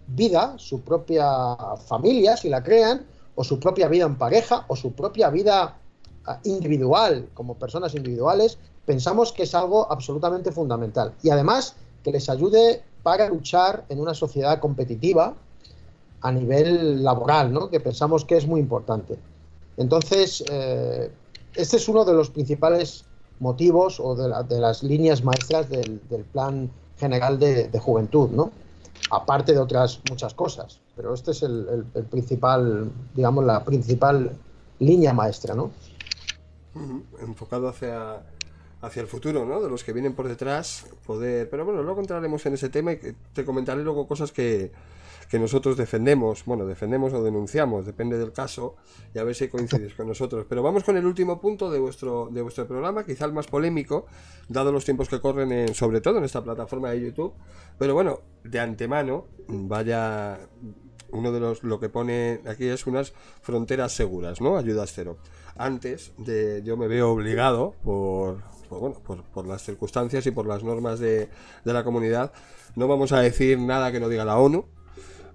vida, su propia familia, si la crean, o su propia vida en pareja, o su propia vida individual, como personas individuales. Pensamos que es algo absolutamente fundamental. Y además, que les ayude para luchar en una sociedad competitiva a nivel laboral, ¿no? Que pensamos que es muy importante. Entonces, este es uno de los principales motivos o de las líneas maestras del Plan General de Juventud, ¿no? Aparte de otras muchas cosas, pero este es el principal, digamos, la principal línea maestra, ¿no? Enfocado hacia el futuro, ¿no? De los que vienen por detrás, poder... Pero bueno, luego entraremos en ese tema y te comentaré luego cosas que nosotros defendemos o denunciamos, depende del caso, y a ver si coincides con nosotros. Pero vamos con el último punto de vuestro programa, quizá el más polémico, dado los tiempos que corren, sobre todo en esta plataforma de YouTube. Pero bueno, de antemano, vaya... Uno de lo que pone aquí es unas fronteras seguras, ¿no? Ayudas cero. Antes yo me veo obligado por las circunstancias y por las normas de la comunidad. No vamos a decir nada que no diga la ONU.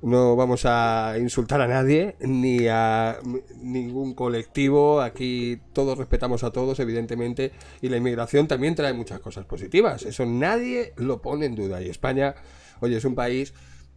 No vamos a insultar a nadie, ni a ningún colectivo. Aquí todos respetamos a todos, evidentemente, y la inmigración también trae muchas cosas positivas. Eso nadie lo pone en duda. Y España, oye, es un país...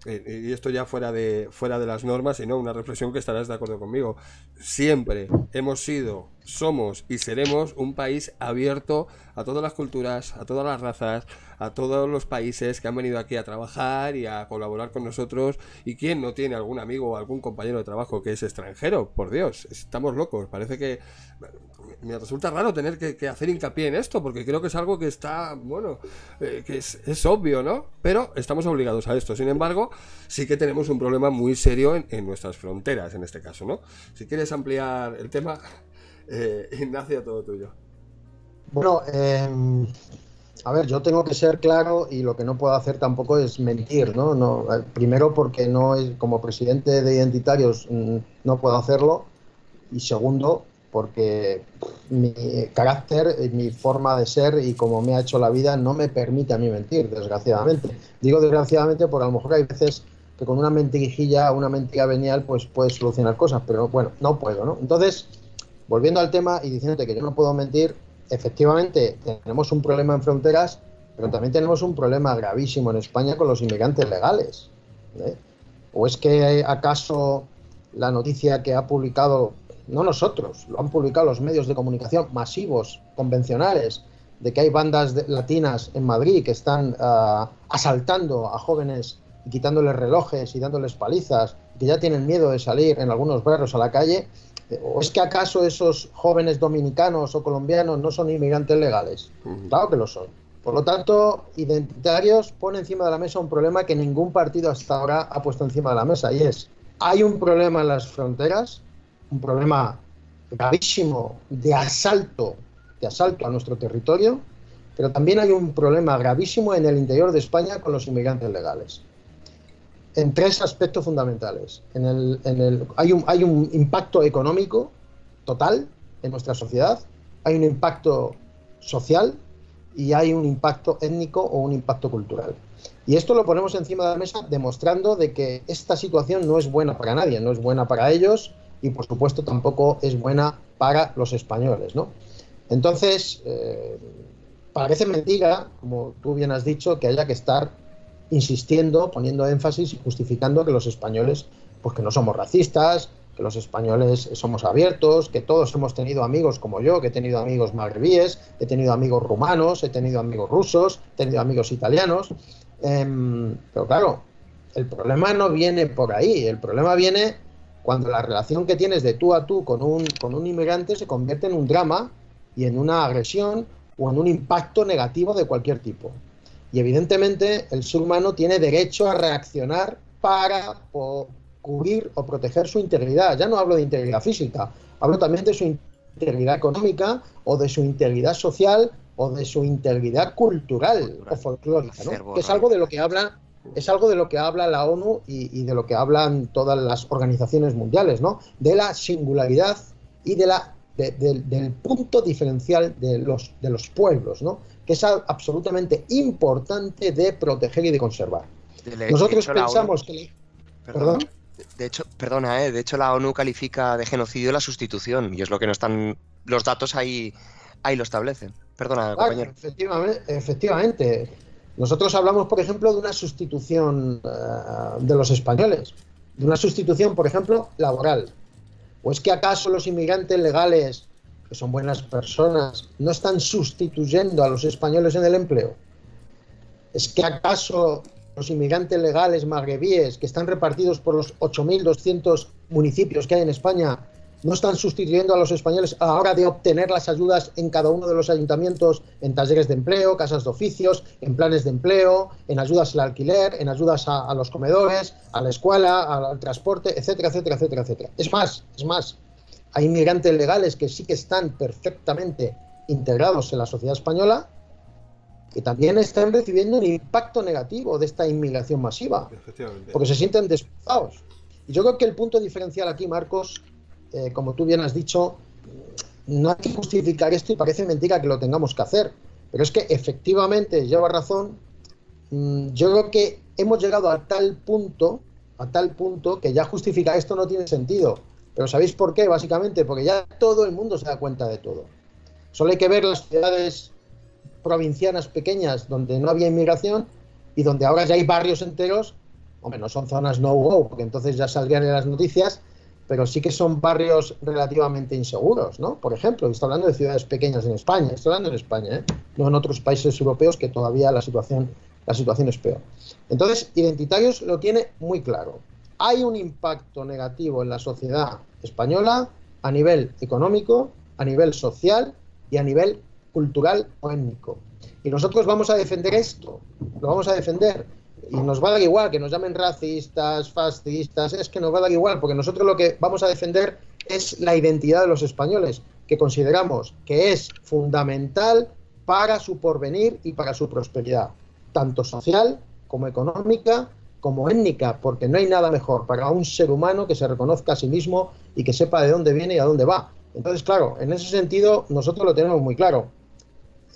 y esto ya fuera de las normas, y no, una reflexión que estarás de acuerdo conmigo. Siempre hemos sido, somos y seremos un país abierto a todas las culturas, a todas las razas, a todos los países que han venido aquí a trabajar y a colaborar con nosotros. ¿Y quién no tiene algún amigo o algún compañero de trabajo que es extranjero? Por Dios, estamos locos. Parece que me resulta raro tener que hacer hincapié en esto, porque creo que es algo que está, bueno, que es obvio, ¿no? Pero estamos obligados a esto. Sin embargo, sí que tenemos un problema muy serio en nuestras fronteras, en este caso, ¿no? Si quieres ampliar el tema, Ignacio, todo tuyo. Bueno, a ver, yo tengo que ser claro, y lo que no puedo hacer tampoco es mentir, ¿no? Primero porque como presidente de Identitarios no puedo hacerlo, y segundo porque mi carácter, mi forma de ser y como me ha hecho la vida no me permite a mí mentir, desgraciadamente. Digo desgraciadamente porque a lo mejor hay veces que con una mentirijilla, una mentira venial, pues puedes solucionar cosas, pero bueno, no puedo, ¿no? Entonces, volviendo al tema y diciéndote que yo no puedo mentir, efectivamente tenemos un problema en fronteras, pero también tenemos un problema gravísimo en España con los inmigrantes legales, ¿eh? ¿O es que acaso la noticia que ha publicado, no nosotros, lo han publicado los medios de comunicación masivos, convencionales, de que hay bandas latinas en Madrid que están asaltando a jóvenes y quitándoles relojes y dándoles palizas, que ya tienen miedo de salir en algunos barrios a la calle? ¿O es que acaso esos jóvenes dominicanos o colombianos no son inmigrantes legales? Claro que lo son. Por lo tanto, Identitarios pone encima de la mesa un problema que ningún partido hasta ahora ha puesto encima de la mesa, y es: hay un problema en las fronteras, un problema gravísimo de asalto a nuestro territorio, pero también hay un problema gravísimo en el interior de España con los inmigrantes legales, en tres aspectos fundamentales. Hay un impacto económico total en nuestra sociedad, hay un impacto social y hay un impacto étnico o un impacto cultural. Y esto lo ponemos encima de la mesa demostrando de que esta situación no es buena para nadie, no es buena para ellos y por supuesto tampoco es buena para los españoles, ¿no? Entonces, parece mentira, como tú bien has dicho, que haya que estar insistiendo, poniendo énfasis y justificando que los españoles, pues que no somos racistas, que los españoles somos abiertos, que todos hemos tenido amigos como yo, que he tenido amigos magrebíes, he tenido amigos rumanos, he tenido amigos rusos, he tenido amigos italianos. Pero claro, el problema no viene por ahí, el problema viene cuando la relación que tienes de tú a tú con un inmigrante se convierte en un drama y en una agresión o en un impacto negativo de cualquier tipo. Y evidentemente el ser humano tiene derecho a reaccionar para cubrir o proteger su integridad. Ya no hablo de integridad física, hablo también de su integridad económica o de su integridad social o de su integridad cultural o folclórica, ¿no? Que es algo de lo que habla la ONU y de lo que hablan todas las organizaciones mundiales, ¿no? De la singularidad y del punto diferencial de los pueblos, ¿no? Que es absolutamente importante de proteger y de conservar. Nosotros pensamos que... ¿Perdón? De hecho, la ONU califica de genocidio la sustitución, y es lo que no están... Los datos ahí lo establecen. Perdona, compañero. Efectivamente. Nosotros hablamos, por ejemplo, de una sustitución de los españoles. De una sustitución, por ejemplo, laboral. ¿O es que acaso los inmigrantes legales, que son buenas personas, no están sustituyendo a los españoles en el empleo? ¿Es que acaso los inmigrantes legales magrebíes, que están repartidos por los 8.200 municipios que hay en España, no están sustituyendo a los españoles a la hora de obtener las ayudas en cada uno de los ayuntamientos, en talleres de empleo, casas de oficios, en planes de empleo, en ayudas al alquiler, en ayudas a los comedores, a la escuela, al transporte, etcétera, etcétera, etcétera, etcétera? Es más, hay inmigrantes legales que sí que están perfectamente integrados en la sociedad española, que también están recibiendo un impacto negativo de esta inmigración masiva, porque se sienten desplazados. Y yo creo que el punto diferencial aquí, Marcos, como tú bien has dicho, no hay que justificar esto y parece mentira que lo tengamos que hacer, pero es que efectivamente lleva razón. Yo creo que hemos llegado a tal punto que ya justificar esto no tiene sentido. Pero ¿sabéis por qué? Básicamente porque ya todo el mundo se da cuenta de todo. Solo hay que ver las ciudades provincianas pequeñas donde no había inmigración y donde ahora ya hay barrios enteros. Hombre, no son zonas no-go, porque entonces ya saldrían en las noticias, pero sí que son barrios relativamente inseguros, ¿no? Por ejemplo, estoy hablando de ciudades pequeñas en España, estoy hablando en España, ¿eh? No en otros países europeos que todavía la situación es peor. Entonces, Identitarios lo tiene muy claro. Hay un impacto negativo en la sociedad española a nivel económico, a nivel social y a nivel cultural o étnico. Y nosotros vamos a defender esto, lo vamos a defender. Y nos va a dar igual que nos llamen racistas, fascistas, es que nos va a dar igual, porque nosotros lo que vamos a defender es la identidad de los españoles, que consideramos que es fundamental para su porvenir y para su prosperidad, tanto social como económica, como étnica, porque no hay nada mejor para un ser humano que se reconozca a sí mismo y que sepa de dónde viene y a dónde va. Entonces, claro, en ese sentido nosotros lo tenemos muy claro.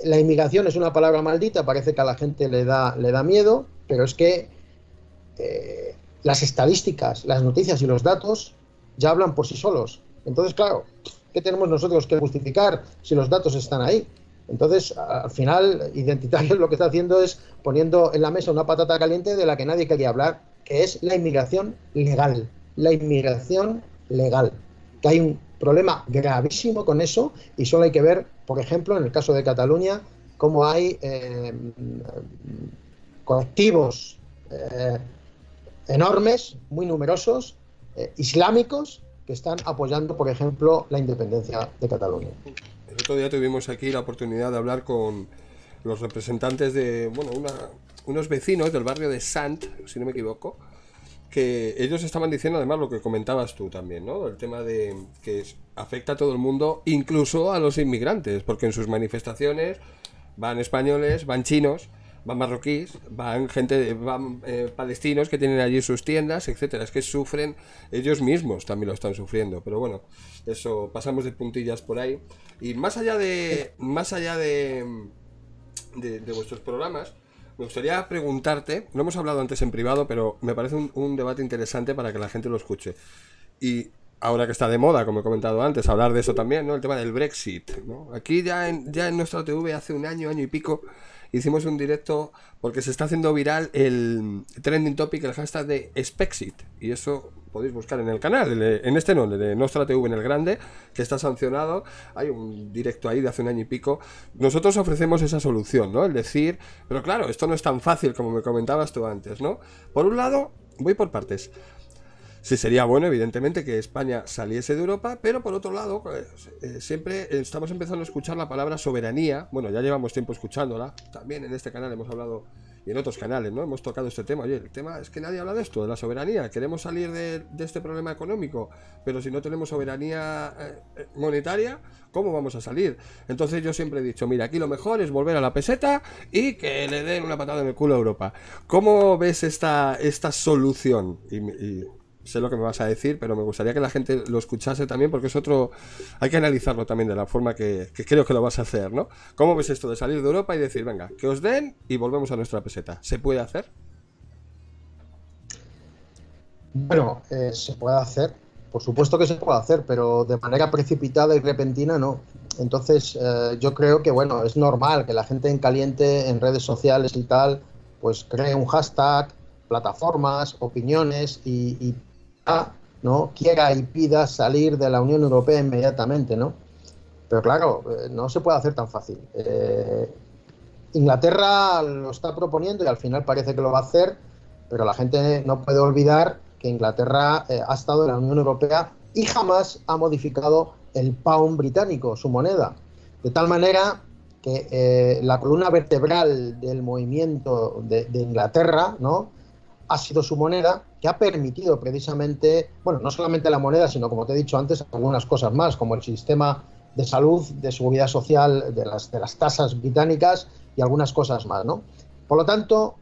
La inmigración es una palabra maldita, parece que a la gente le da miedo, pero es que las estadísticas, las noticias y los datos ya hablan por sí solos. Entonces, claro, ¿qué tenemos nosotros que justificar si los datos están ahí? Entonces, al final, Identitarios lo que está haciendo es poniendo en la mesa una patata caliente de la que nadie quería hablar, que es la inmigración legal. La inmigración legal. Que hay un problema gravísimo con eso, y solo hay que ver, por ejemplo, en el caso de Cataluña, cómo hay colectivos enormes, muy numerosos, islámicos, que están apoyando, por ejemplo, la independencia de Cataluña. El otro día tuvimos aquí la oportunidad de hablar con los representantes de, bueno, unos vecinos del barrio de Sant, si no me equivoco, que ellos estaban diciendo además lo que comentabas tú también, ¿no? El tema de que afecta a todo el mundo, incluso a los inmigrantes, porque en sus manifestaciones van españoles, van chinos, van marroquíes, van palestinos que tienen allí sus tiendas, etcétera. Es que sufren, ellos mismos también lo están sufriendo, pero bueno, eso, pasamos de puntillas por ahí. Y más allá de vuestros programas, me gustaría preguntarte, lo hemos hablado antes en privado, pero me parece un debate interesante para que la gente lo escuche. Y ahora que está de moda, como he comentado antes, hablar de eso también, ¿no? El tema del Brexit, ¿no? Aquí ya en nuestra TV hace un año y pico, hicimos un directo porque se está haciendo viral el trending topic, el hashtag de Spexit, y eso podéis buscar en el canal, en este no, el de Nostra TV en el grande, que está sancionado. Hay un directo ahí de hace un año y pico. Nosotros ofrecemos esa solución, ¿no? El decir, pero claro, esto no es tan fácil como me comentabas tú antes, ¿no? Por un lado, voy por partes. Sí, sería bueno, evidentemente, que España saliese de Europa, pero por otro lado, siempre estamos empezando a escuchar la palabra soberanía. Bueno, ya llevamos tiempo escuchándola. También en este canal hemos hablado, y en otros canales, ¿no? Hemos tocado este tema. Oye, el tema es que nadie habla de esto, de la soberanía. Queremos salir de este problema económico, pero si no tenemos soberanía monetaria, ¿cómo vamos a salir? Entonces yo siempre he dicho, mira, aquí lo mejor es volver a la peseta y que le den una patada en el culo a Europa. ¿Cómo ves esta solución? Y sé lo que me vas a decir, pero me gustaría que la gente lo escuchase también, porque es otro, hay que analizarlo también de la forma que creo que lo vas a hacer, ¿no? ¿Cómo ves esto de salir de Europa y decir, venga, que os den y volvemos a nuestra peseta? ¿Se puede hacer? Bueno, se puede hacer, por supuesto que se puede hacer, pero de manera precipitada y repentina no. Entonces yo creo que, bueno, es normal que la gente en caliente, en redes sociales y tal, pues cree un hashtag, plataformas, opiniones y ¿no? quiera y pida salir de la Unión Europea inmediatamente, ¿no? Pero claro, no se puede hacer tan fácil. Inglaterra lo está proponiendo y al final parece que lo va a hacer, pero la gente no puede olvidar que Inglaterra ha estado en la Unión Europea y jamás ha modificado el pound británico, su moneda. De tal manera que la columna vertebral del movimiento de Inglaterra, ¿no? ha sido su moneda, que ha permitido precisamente, bueno, no solamente la moneda, sino como te he dicho antes, algunas cosas más, como el sistema de salud, de seguridad social, de las tasas británicas y algunas cosas más, ¿no? Por lo tanto,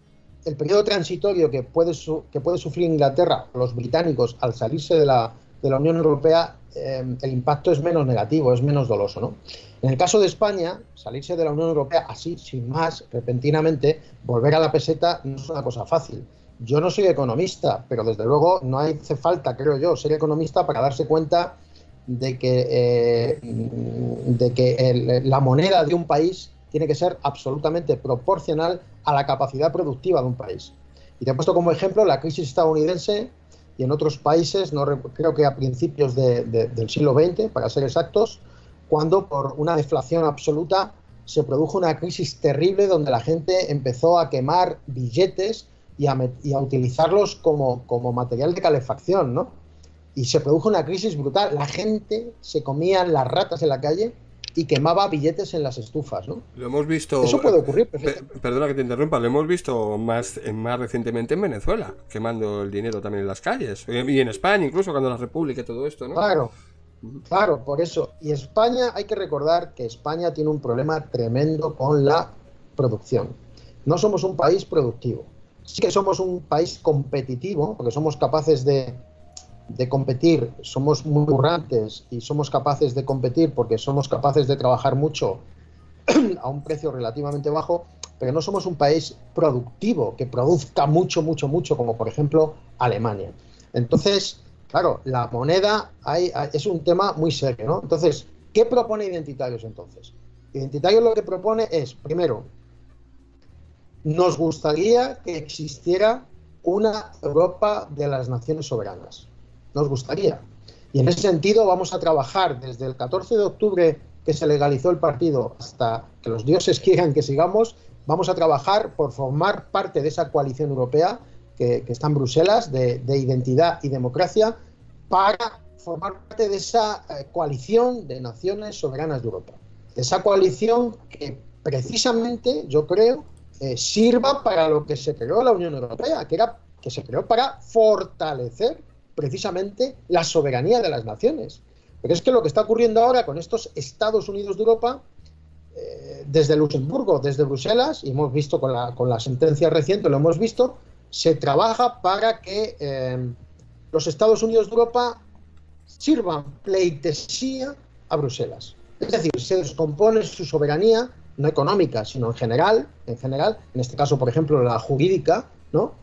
el periodo transitorio que puede sufrir Inglaterra, los británicos, al salirse de la Unión Europea, el impacto es menos negativo, es menos doloso, ¿no? En el caso de España, salirse de la Unión Europea así, sin más, repentinamente, volver a la peseta no es una cosa fácil. Yo no soy economista, pero desde luego no hace falta, creo yo, ser economista para darse cuenta de que la moneda de un país tiene que ser absolutamente proporcional a la capacidad productiva de un país. Y te he puesto como ejemplo la crisis estadounidense y en otros países, creo que a principios del siglo XX, para ser exactos, cuando por una deflación absoluta se produjo una crisis terrible donde la gente empezó a quemar billetes y a utilizarlos como material de calefacción, ¿no? Y se produjo una crisis brutal. La gente se comía las ratas en la calle y quemaba billetes en las estufas, ¿no? Lo hemos visto. Eso puede ocurrir. Perdona que te interrumpa, lo hemos visto más recientemente en Venezuela, quemando el dinero también en las calles. Y en España, incluso cuando la República y todo esto, ¿no? Claro, por eso. Y España, hay que recordar que España tiene un problema tremendo con la producción. No somos un país productivo. Sí que somos un país competitivo, porque somos capaces de competir, somos muy currantes y somos capaces de competir porque somos capaces de trabajar mucho a un precio relativamente bajo, pero no somos un país productivo, que produzca mucho, como por ejemplo Alemania. Entonces, claro, la moneda es un tema muy serio, ¿no? Entonces, ¿qué propone Identitarios entonces? Identitarios lo que propone es, primero, nos gustaría que existiera una Europa de las naciones soberanas. Nos gustaría. Y en ese sentido vamos a trabajar desde el 14 de octubre que se legalizó el partido hasta que los dioses quieran que sigamos, vamos a trabajar por formar parte de esa coalición europea que está en Bruselas, de identidad y democracia, para formar parte de esa coalición de naciones soberanas de Europa. Esa coalición que precisamente, yo creo, sirva para lo que se creó la Unión Europea, que se creó para fortalecer precisamente la soberanía de las naciones. Pero es que lo que está ocurriendo ahora con estos Estados Unidos de Europa, desde Luxemburgo, desde Bruselas, y hemos visto con la sentencia reciente, lo hemos visto, se trabaja para que los Estados Unidos de Europa sirvan pleitesía a Bruselas. Es decir, se descompone su soberanía, no económica, sino en general, en este caso, por ejemplo, la jurídica, ¿no?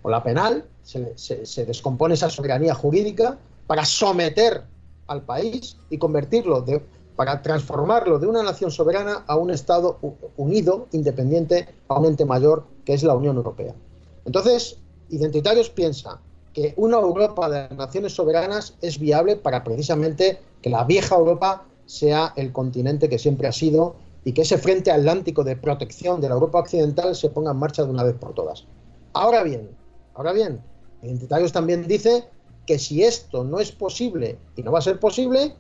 O la penal, se descompone esa soberanía jurídica para someter al país y para transformarlo de una nación soberana a un Estado unido, independiente, a un ente mayor, que es la Unión Europea. Entonces, Identitarios piensa que una Europa de naciones soberanas es viable para precisamente que la vieja Europa sea el continente que siempre ha sido y que ese frente atlántico de protección de la Europa occidental se ponga en marcha de una vez por todas. Ahora bien, Identitarios también dice que si esto no es posible y no va a ser posible,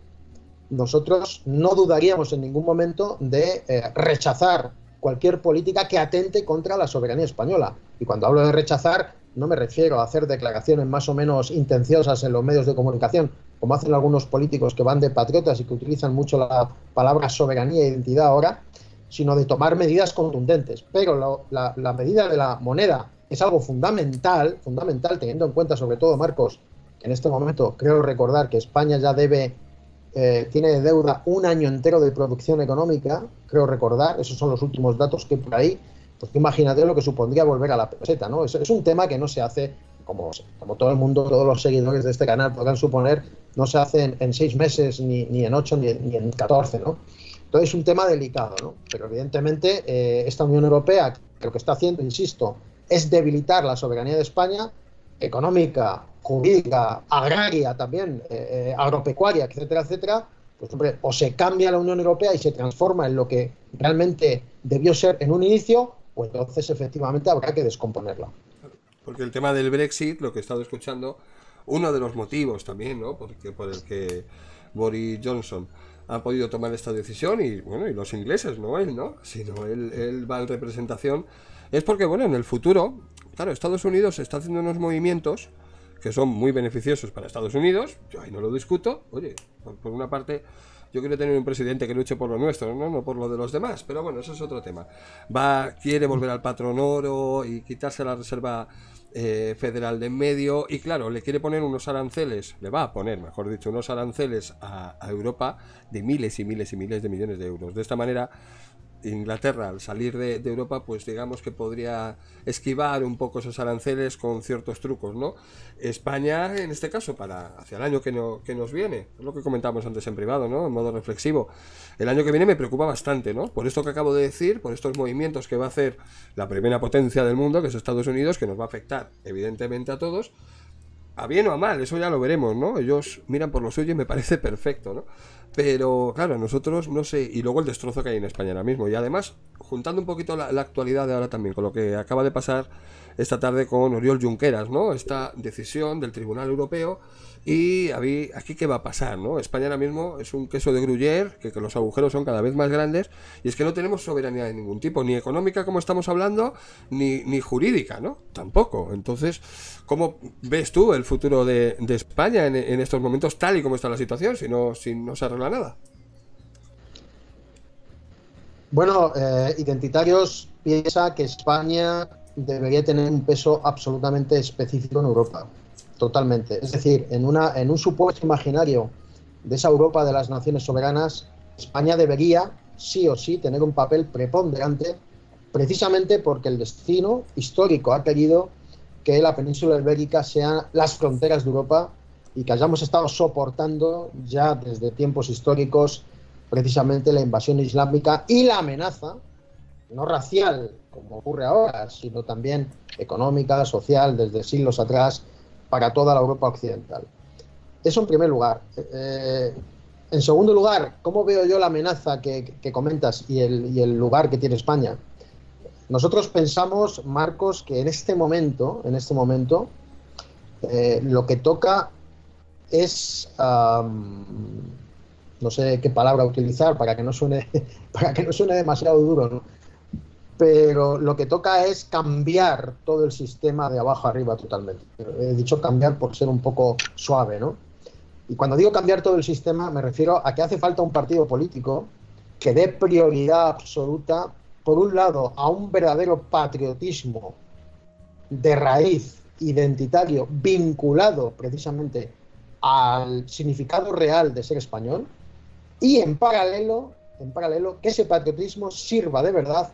nosotros no dudaríamos en ningún momento de rechazar cualquier política que atente contra la soberanía española. Y cuando hablo de rechazar, no me refiero a hacer declaraciones más o menos intenciosas en los medios de comunicación, como hacen algunos políticos que van de patriotas y que utilizan mucho la palabra soberanía e identidad ahora, sino de tomar medidas contundentes. Pero la medida de la moneda es algo fundamental, teniendo en cuenta sobre todo, Marcos, que en este momento creo recordar que España ya tiene de deuda un año entero de producción económica, creo recordar, esos son los últimos datos que por ahí, pues imagínate lo que supondría volver a la peseta, ¿no? Es un tema que no se hace, como todo el mundo, todos los seguidores de este canal podrán suponer, no se hace en 6 meses, ni en 8, ni en 14, ¿no? Entonces es un tema delicado, ¿no? Pero evidentemente esta Unión Europea, que lo que está haciendo, insisto, es debilitar la soberanía de España, económica, jurídica, agraria también, agropecuaria, etcétera, etcétera, pues hombre, o se cambia la Unión Europea y se transforma en lo que realmente debió ser en un inicio, o entonces efectivamente habrá que descomponerla. Porque el tema del Brexit, lo que he estado escuchando, uno de los motivos también, ¿no? Por el que Boris Johnson ha podido tomar esta decisión, y bueno, y los ingleses, no él, ¿no? Sino él va en representación, es porque, bueno, en el futuro, claro, Estados Unidos está haciendo unos movimientos que son muy beneficiosos para Estados Unidos, yo ahí no lo discuto. Oye, por una parte, yo quiero tener un presidente que luche por lo nuestro, no por lo de los demás, pero bueno, eso es otro tema. Quiere volver al patrón oro y quitarse la reserva federal de en medio, y claro, le quiere poner unos aranceles, le va a poner, mejor dicho, unos aranceles a Europa de miles y miles y miles de millones de euros. De esta manera, Inglaterra, al salir de Europa, pues digamos que podría esquivar un poco esos aranceles con ciertos trucos, ¿no? España, en este caso, hacia el año que nos viene, es lo que comentamos antes en privado, ¿no? En modo reflexivo, el año que viene me preocupa bastante, ¿no? Por esto que acabo de decir, por estos movimientos que va a hacer la primera potencia del mundo, que es Estados Unidos, que nos va a afectar evidentemente a todos, a bien o a mal, eso ya lo veremos, ¿no? Ellos miran por lo suyo y me parece perfecto, ¿no? Pero claro, nosotros no sé, y luego el destrozo que hay en España ahora mismo, y además, juntando un poquito la actualidad de ahora también, con lo que acaba de pasar esta tarde con Oriol Junqueras, ¿no? Esta decisión del Tribunal Europeo, y aquí qué va a pasar, ¿no? España ahora mismo es un queso de Gruyère, que los agujeros son cada vez más grandes, y es que no tenemos soberanía de ningún tipo, ni económica como estamos hablando, ni jurídica, ¿no? Tampoco. Entonces, ¿cómo ves tú el futuro de España en estos momentos, tal y como está la situación, si no se arregla nada? Bueno, Identitarios piensa que España debería tener un peso absolutamente específico en Europa, totalmente. Es decir, en un supuesto imaginario de esa Europa de las naciones soberanas, España debería, sí o sí, tener un papel preponderante precisamente porque el destino histórico ha querido que la península ibérica sean las fronteras de Europa y que hayamos estado soportando ya desde tiempos históricos precisamente la invasión islámica y la amenaza, no racial, como ocurre ahora, sino también económica, social, desde siglos atrás, para toda la Europa occidental. Eso en primer lugar. En segundo lugar, ¿cómo veo yo la amenaza que comentas y el lugar que tiene España? Nosotros pensamos, Marcos, que en este momento, lo que toca es, no sé qué palabra utilizar para que no suene demasiado duro, ¿no? Pero lo que toca es cambiar todo el sistema de abajo arriba totalmente. He dicho cambiar por ser un poco suave, ¿no? Y cuando digo cambiar todo el sistema, me refiero a que hace falta un partido político que dé prioridad absoluta, por un lado, a un verdadero patriotismo de raíz identitario vinculado precisamente al significado real de ser español, y en paralelo, que ese patriotismo sirva de verdad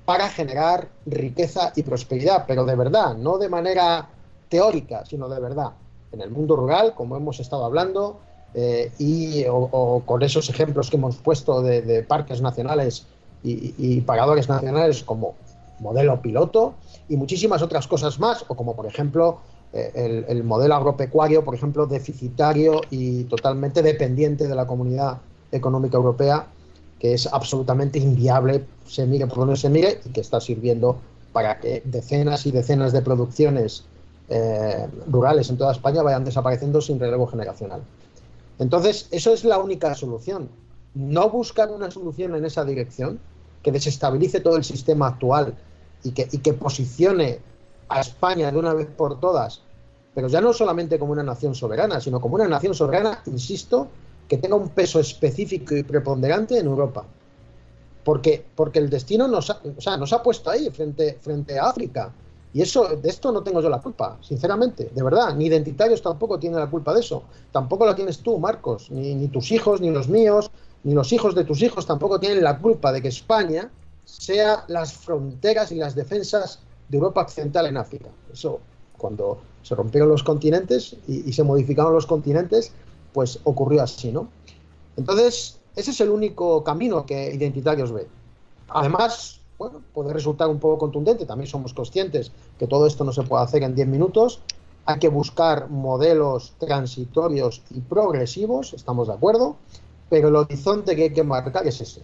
para generar riqueza y prosperidad, pero de verdad, no de manera teórica, sino de verdad. En el mundo rural, como hemos estado hablando, o con esos ejemplos que hemos puesto de parques nacionales y paradores nacionales como modelo piloto, y muchísimas otras cosas más, o como por ejemplo el modelo agropecuario, por ejemplo, deficitario y totalmente dependiente de la Comunidad Económica Europea, que es absolutamente inviable, se mire por donde se mire, y que está sirviendo para que decenas y decenas de producciones rurales en toda España vayan desapareciendo sin relevo generacional. Entonces, eso es la única solución. No buscar una solución en esa dirección, que desestabilice todo el sistema actual y que posicione a España de una vez por todas, pero ya no solamente como una nación soberana, sino como una nación soberana, insisto, que tenga un peso específico y preponderante en Europa. Porque el destino nos ha puesto ahí frente a África. Y de esto no tengo yo la culpa, sinceramente, de verdad. Ni identitarios tampoco tienen la culpa de eso. Tampoco la tienes tú, Marcos, ni tus hijos, ni los míos, ni los hijos de tus hijos tampoco tienen la culpa de que España sea las fronteras y las defensas de Europa occidental en África. Eso, cuando se rompieron los continentes y se modificaron los continentes, pues ocurrió así, ¿no? Entonces, ese es el único camino que Identitarios ve. Además, bueno, puede resultar un poco contundente, también somos conscientes que todo esto no se puede hacer en 10 minutos, hay que buscar modelos transitorios y progresivos, estamos de acuerdo, pero el horizonte que hay que marcar es ese.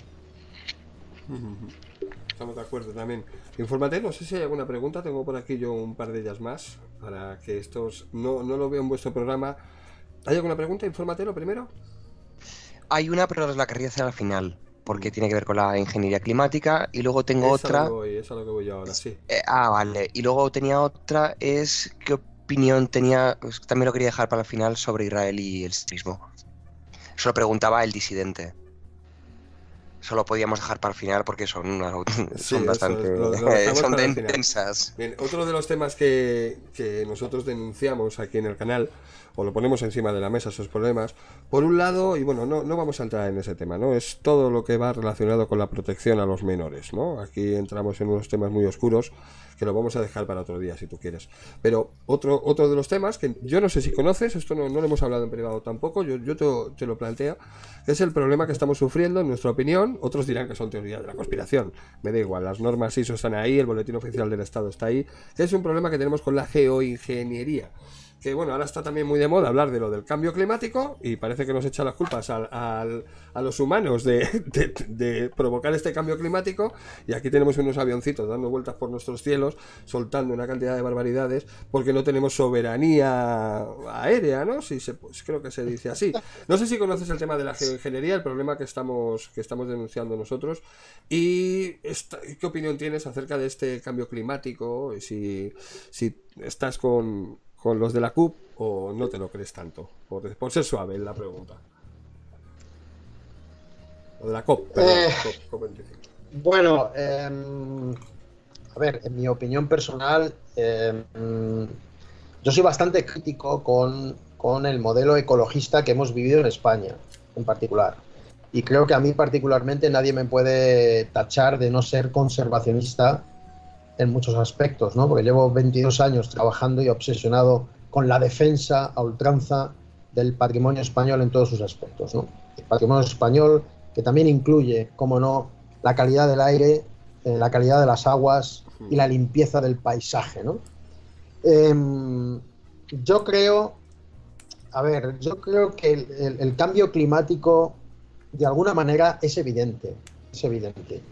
Estamos de acuerdo también. Infórmate, no sé si hay alguna pregunta, tengo por aquí yo un par de ellas más, para que estos no lo veo en vuestro programa. ¿Hay alguna pregunta? Infórmate lo primero. Hay una, pero la querría hacer al final, porque tiene que ver con la ingeniería climática, y luego tengo otra... Esa es a lo que voy yo ahora, sí. Vale. Y luego tenía otra, es qué opinión tenía, también lo quería dejar para el final, sobre Israel y el sionismo. Eso lo preguntaba el disidente. Eso lo podíamos dejar para el final porque son bastante son intensas. Bien, otro de los temas que nosotros denunciamos aquí en el canal, o lo ponemos encima de la mesa, esos problemas, por un lado, y bueno, no vamos a entrar en ese tema, ¿no? Es todo lo que va relacionado con la protección a los menores, ¿no? Aquí entramos en unos temas muy oscuros que lo vamos a dejar para otro día si tú quieres. Pero otro de los temas que yo no sé si conoces, esto no lo hemos hablado en privado tampoco, yo te lo planteo, es el problema que estamos sufriendo, en nuestra opinión. Otros dirán que son teorías de la conspiración, me da igual, las normas ISO están ahí, el boletín oficial del Estado está ahí, es un problema que tenemos con la geoingeniería, que bueno, ahora está también muy de moda hablar de lo del cambio climático y parece que nos echa las culpas a los humanos de provocar este cambio climático, y aquí tenemos unos avioncitos dando vueltas por nuestros cielos, soltando una cantidad de barbaridades porque no tenemos soberanía aérea, ¿no? Pues creo que se dice así. No sé si conoces el tema de la geoingeniería, el problema que estamos denunciando nosotros, y ¿qué opinión tienes acerca de este cambio climático? Si estás con los de la CUP o no te lo crees tanto, por ser suave en la pregunta. O de la COP, perdón, COP25. Bueno, a ver, en mi opinión personal, yo soy bastante crítico con el modelo ecologista que hemos vivido en España, en particular. y creo que a mí particularmente nadie me puede tachar de no ser conservacionista en muchos aspectos, ¿no? Porque llevo 22 años trabajando y obsesionado con la defensa a ultranza del patrimonio español en todos sus aspectos, ¿no? El patrimonio español que también incluye, como no, la calidad del aire, la calidad de las aguas y la limpieza del paisaje, ¿no? Yo creo que el cambio climático de alguna manera es evidente, es evidente.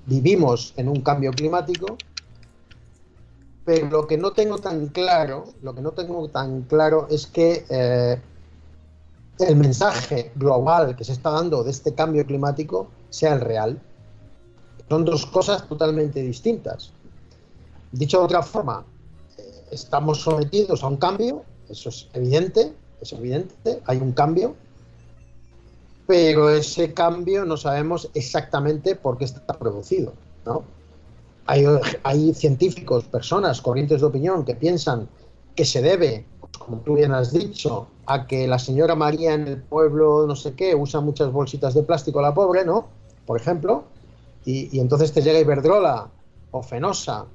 Vivimos en un cambio climático, pero lo que no tengo tan claro es que el mensaje global que se está dando de este cambio climático sea el real. Son dos cosas totalmente distintas. Dicho de otra forma, estamos sometidos a un cambio, eso es evidente, hay un cambio, pero ese cambio no sabemos exactamente por qué está producido, ¿no? Hay científicos, personas, corrientes de opinión que piensan que se debe, como tú bien has dicho, a que la señora María en el pueblo no sé qué usa muchas bolsitas de plástico, la pobre, ¿no? Por ejemplo, y entonces te llega Iberdrola o Fenosa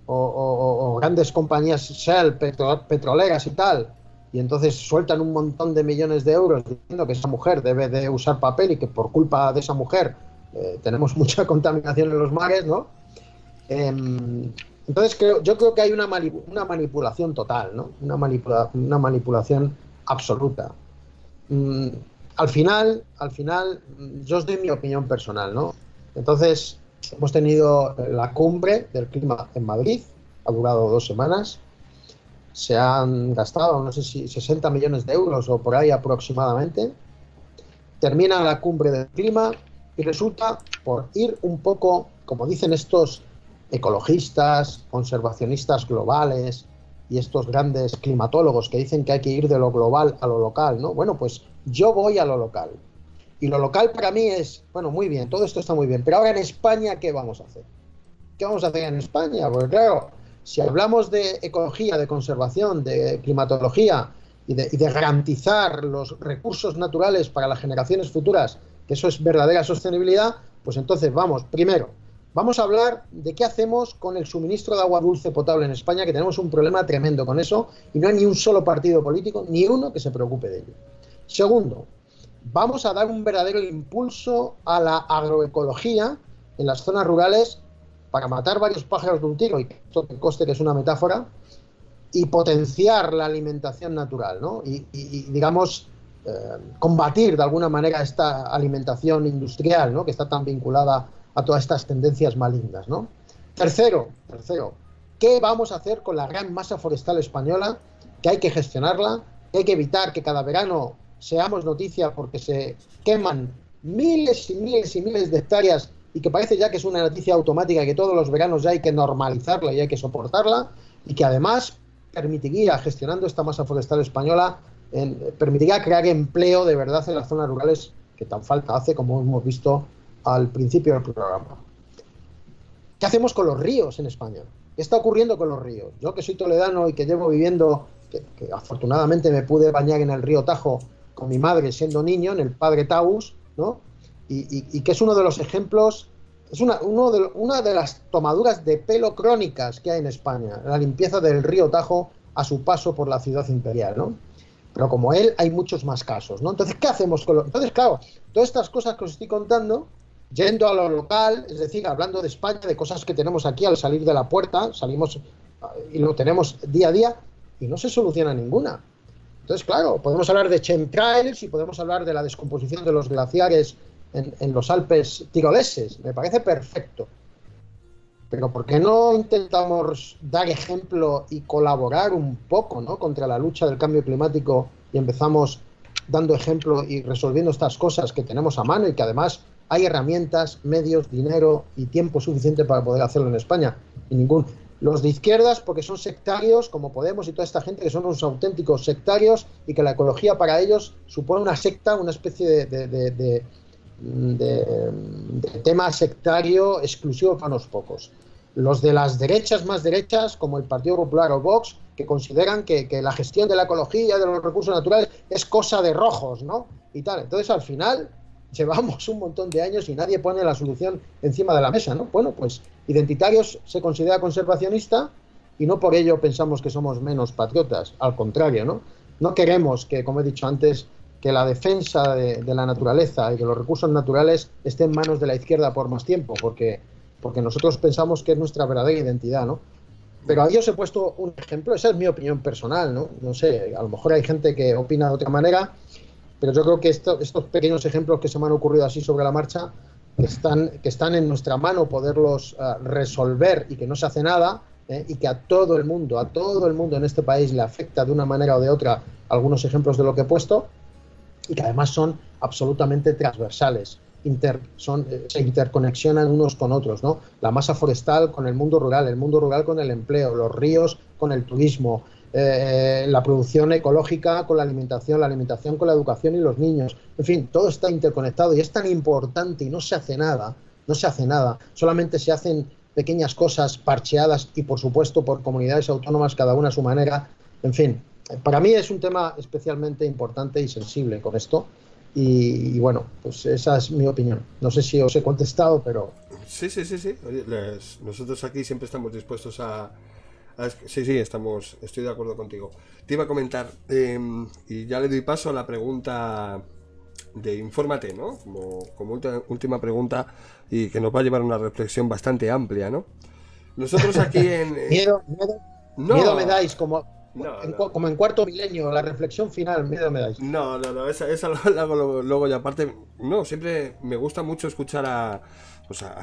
o grandes compañías Shell, petroleras y tal, y entonces sueltan un montón de millones de euros diciendo que esa mujer debe de usar papel y que por culpa de esa mujer tenemos mucha contaminación en los mares, ¿no? Entonces yo creo que hay una manipulación total, ¿no? Una manipulación absoluta. Al final, yo os doy mi opinión personal, ¿no? Entonces, hemos tenido la cumbre del clima en Madrid, ha durado 2 semanas, se han gastado, no sé si 60 millones de euros o por ahí aproximadamente, termina la cumbre del clima y resulta, por ir un poco, como dicen estos ecologistas, conservacionistas globales y estos grandes climatólogos que dicen que hay que ir de lo global a lo local, ¿no? Bueno, pues yo voy a lo local. Y lo local para mí es, bueno, muy bien, todo esto está muy bien, pero ahora en España, ¿qué vamos a hacer? ¿Qué vamos a hacer en España? Porque claro, si hablamos de ecología, de conservación, de climatología y de garantizar los recursos naturales para las generaciones futuras, que eso es verdadera sostenibilidad, pues entonces primero, vamos a hablar de qué hacemos con el suministro de agua dulce potable en España, que tenemos un problema tremendo con eso y no hay ni un solo partido político, ni uno que se preocupe de ello. Segundo, vamos a dar un verdadero impulso a la agroecología en las zonas rurales para matar varios pájaros de un tiro, y esto que conste que es una metáfora, y potenciar la alimentación natural, ¿no? Y digamos, combatir de alguna manera esta alimentación industrial, ¿no? Que está tan vinculada a todas estas tendencias malignas, ¿no? Tercero, ¿qué vamos a hacer con la gran masa forestal española? Que hay que gestionarla, que hay que evitar que cada verano seamos noticia porque se queman miles y miles y miles de hectáreas y que parece ya que es una noticia automática que todos los veranos ya hay que normalizarla y hay que soportarla, y que además permitiría, gestionando esta masa forestal española, permitiría crear empleo de verdad en las zonas rurales que tan falta hace, como hemos visto al principio del programa. ¿Qué hacemos con los ríos en España? ¿Qué está ocurriendo con los ríos? Yo que soy toledano y que llevo viviendo, que afortunadamente me pude bañar en el río Tajo con mi madre siendo niño, en el Padre Taus, ¿no? Y que es uno de los ejemplos, es una de las tomaduras de pelo crónicas que hay en España, la limpieza del río Tajo a su paso por la ciudad imperial, ¿no? Pero como él hay muchos más casos, ¿no? Entonces, ¿qué hacemos con Entonces, claro, todas estas cosas que os estoy contando, yendo a lo local, es decir, hablando de España, de cosas que tenemos aquí al salir de la puerta, salimos y lo tenemos día a día, y no se soluciona ninguna. Entonces, claro, podemos hablar de chemtrails y podemos hablar de la descomposición de los glaciares en los Alpes tiroleses, me parece perfecto. Pero ¿por qué no intentamos dar ejemplo y colaborar un poco, ¿no?, contra la lucha del cambio climático, y empezamos dando ejemplo y resolviendo estas cosas que tenemos a mano y que además hay herramientas, medios, dinero y tiempo suficiente para poder hacerlo en España? Y los de izquierdas, porque son sectarios, como Podemos y toda esta gente, que son unos auténticos sectarios y que la ecología para ellos supone una secta, una especie de tema sectario exclusivo para unos pocos. Los de las derechas más derechas, como el Partido Popular o Vox, que consideran que la gestión de la ecología, de los recursos naturales, es cosa de rojos, ¿no? Y tal. Entonces, al final, llevamos un montón de años y nadie pone la solución encima de la mesa, ¿no? Bueno, pues identitarios se considera conservacionista y no por ello pensamos que somos menos patriotas, al contrario, ¿no? No queremos que, como he dicho antes, que la defensa de la naturaleza y de los recursos naturales esté en manos de la izquierda por más tiempo, porque nosotros pensamos que es nuestra verdadera identidad, ¿no? Pero ahí os he puesto un ejemplo, esa es mi opinión personal, ¿no? No sé, a lo mejor hay gente que opina de otra manera, pero yo creo que estos pequeños ejemplos que se me han ocurrido así sobre la marcha, que están en nuestra mano poderlos resolver y que no se hace nada, y que a todo el mundo en este país le afecta de una manera o de otra algunos ejemplos de lo que he puesto, y que además son absolutamente transversales. Se interconexionan unos con otros, ¿no? La masa forestal con el mundo rural con el empleo, los ríos con el turismo, la producción ecológica con la alimentación con la educación y los niños. En fin, todo está interconectado y es tan importante y no se hace nada, solamente se hacen pequeñas cosas parcheadas y por supuesto por comunidades autónomas, cada una a su manera. En fin, para mí es un tema especialmente importante y sensible con esto. Y bueno, pues esa es mi opinión. No sé si os he contestado, pero... Sí. Oye, nosotros aquí siempre estamos dispuestos sí, estoy de acuerdo contigo. Te iba a comentar, y ya le doy paso a la pregunta de Infórmate, ¿no? Como última pregunta, y que nos va a llevar a una reflexión bastante amplia, ¿no? Nosotros aquí en... Miedo me dais, como en Cuarto Milenio, la reflexión final, miedo me dais. No, esa la hago luego, y aparte, no, siempre me gusta mucho escuchar a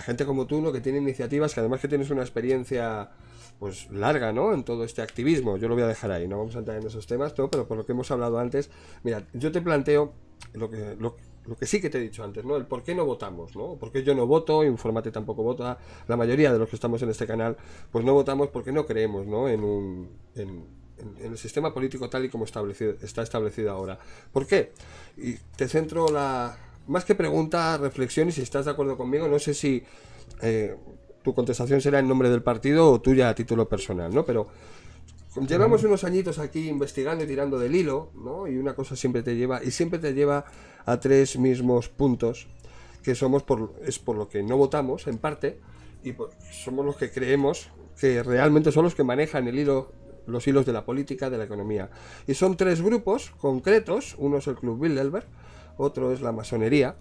gente como tú, ¿no? Que tiene iniciativas, que además que tienes una experiencia pues larga, ¿no? En todo este activismo. Yo lo voy a dejar ahí, no vamos a entrar en esos temas, ¿no? Pero por lo que hemos hablado antes, mira, yo te planteo lo que sí que te he dicho antes, ¿no? El por qué no votamos, ¿no? Por qué yo no voto, Infórmate tampoco vota, la mayoría de los que estamos en este canal, pues no votamos porque no creemos, ¿no? En el sistema político tal y como está establecido ahora. ¿Por qué? Y te centro más que pregunta, reflexión, y si estás de acuerdo conmigo, no sé si tu contestación será en nombre del partido o tuya a título personal, ¿no? Pero llevamos unos añitos aquí investigando y tirando del hilo, ¿no? Y una cosa siempre te lleva a tres mismos puntos, que es por lo que no votamos, en parte, y somos los que creemos que realmente son los que manejan los hilos de la política, de la economía. Y son tres grupos concretos: uno es el Club Bilderberg, otro es la masonería,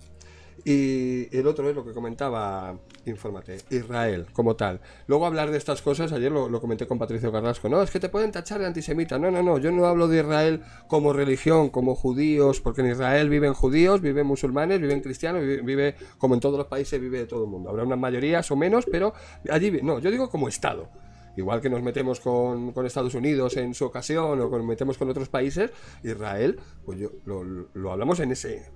y el otro es lo que comentaba Infórmate, Israel como tal. Luego hablar de estas cosas, ayer lo comenté con Patricio Carrasco, no, es que te pueden tachar de antisemita. No, yo no hablo de Israel como religión, como judíos, porque en Israel viven judíos, viven musulmanes, viven cristianos, vive como en todos los países, vive de todo el mundo. Habrá unas mayorías o menos, pero allí, no, yo digo como Estado. Igual que nos metemos con Estados Unidos en su ocasión, o nos metemos con otros países, Israel, pues lo hablamos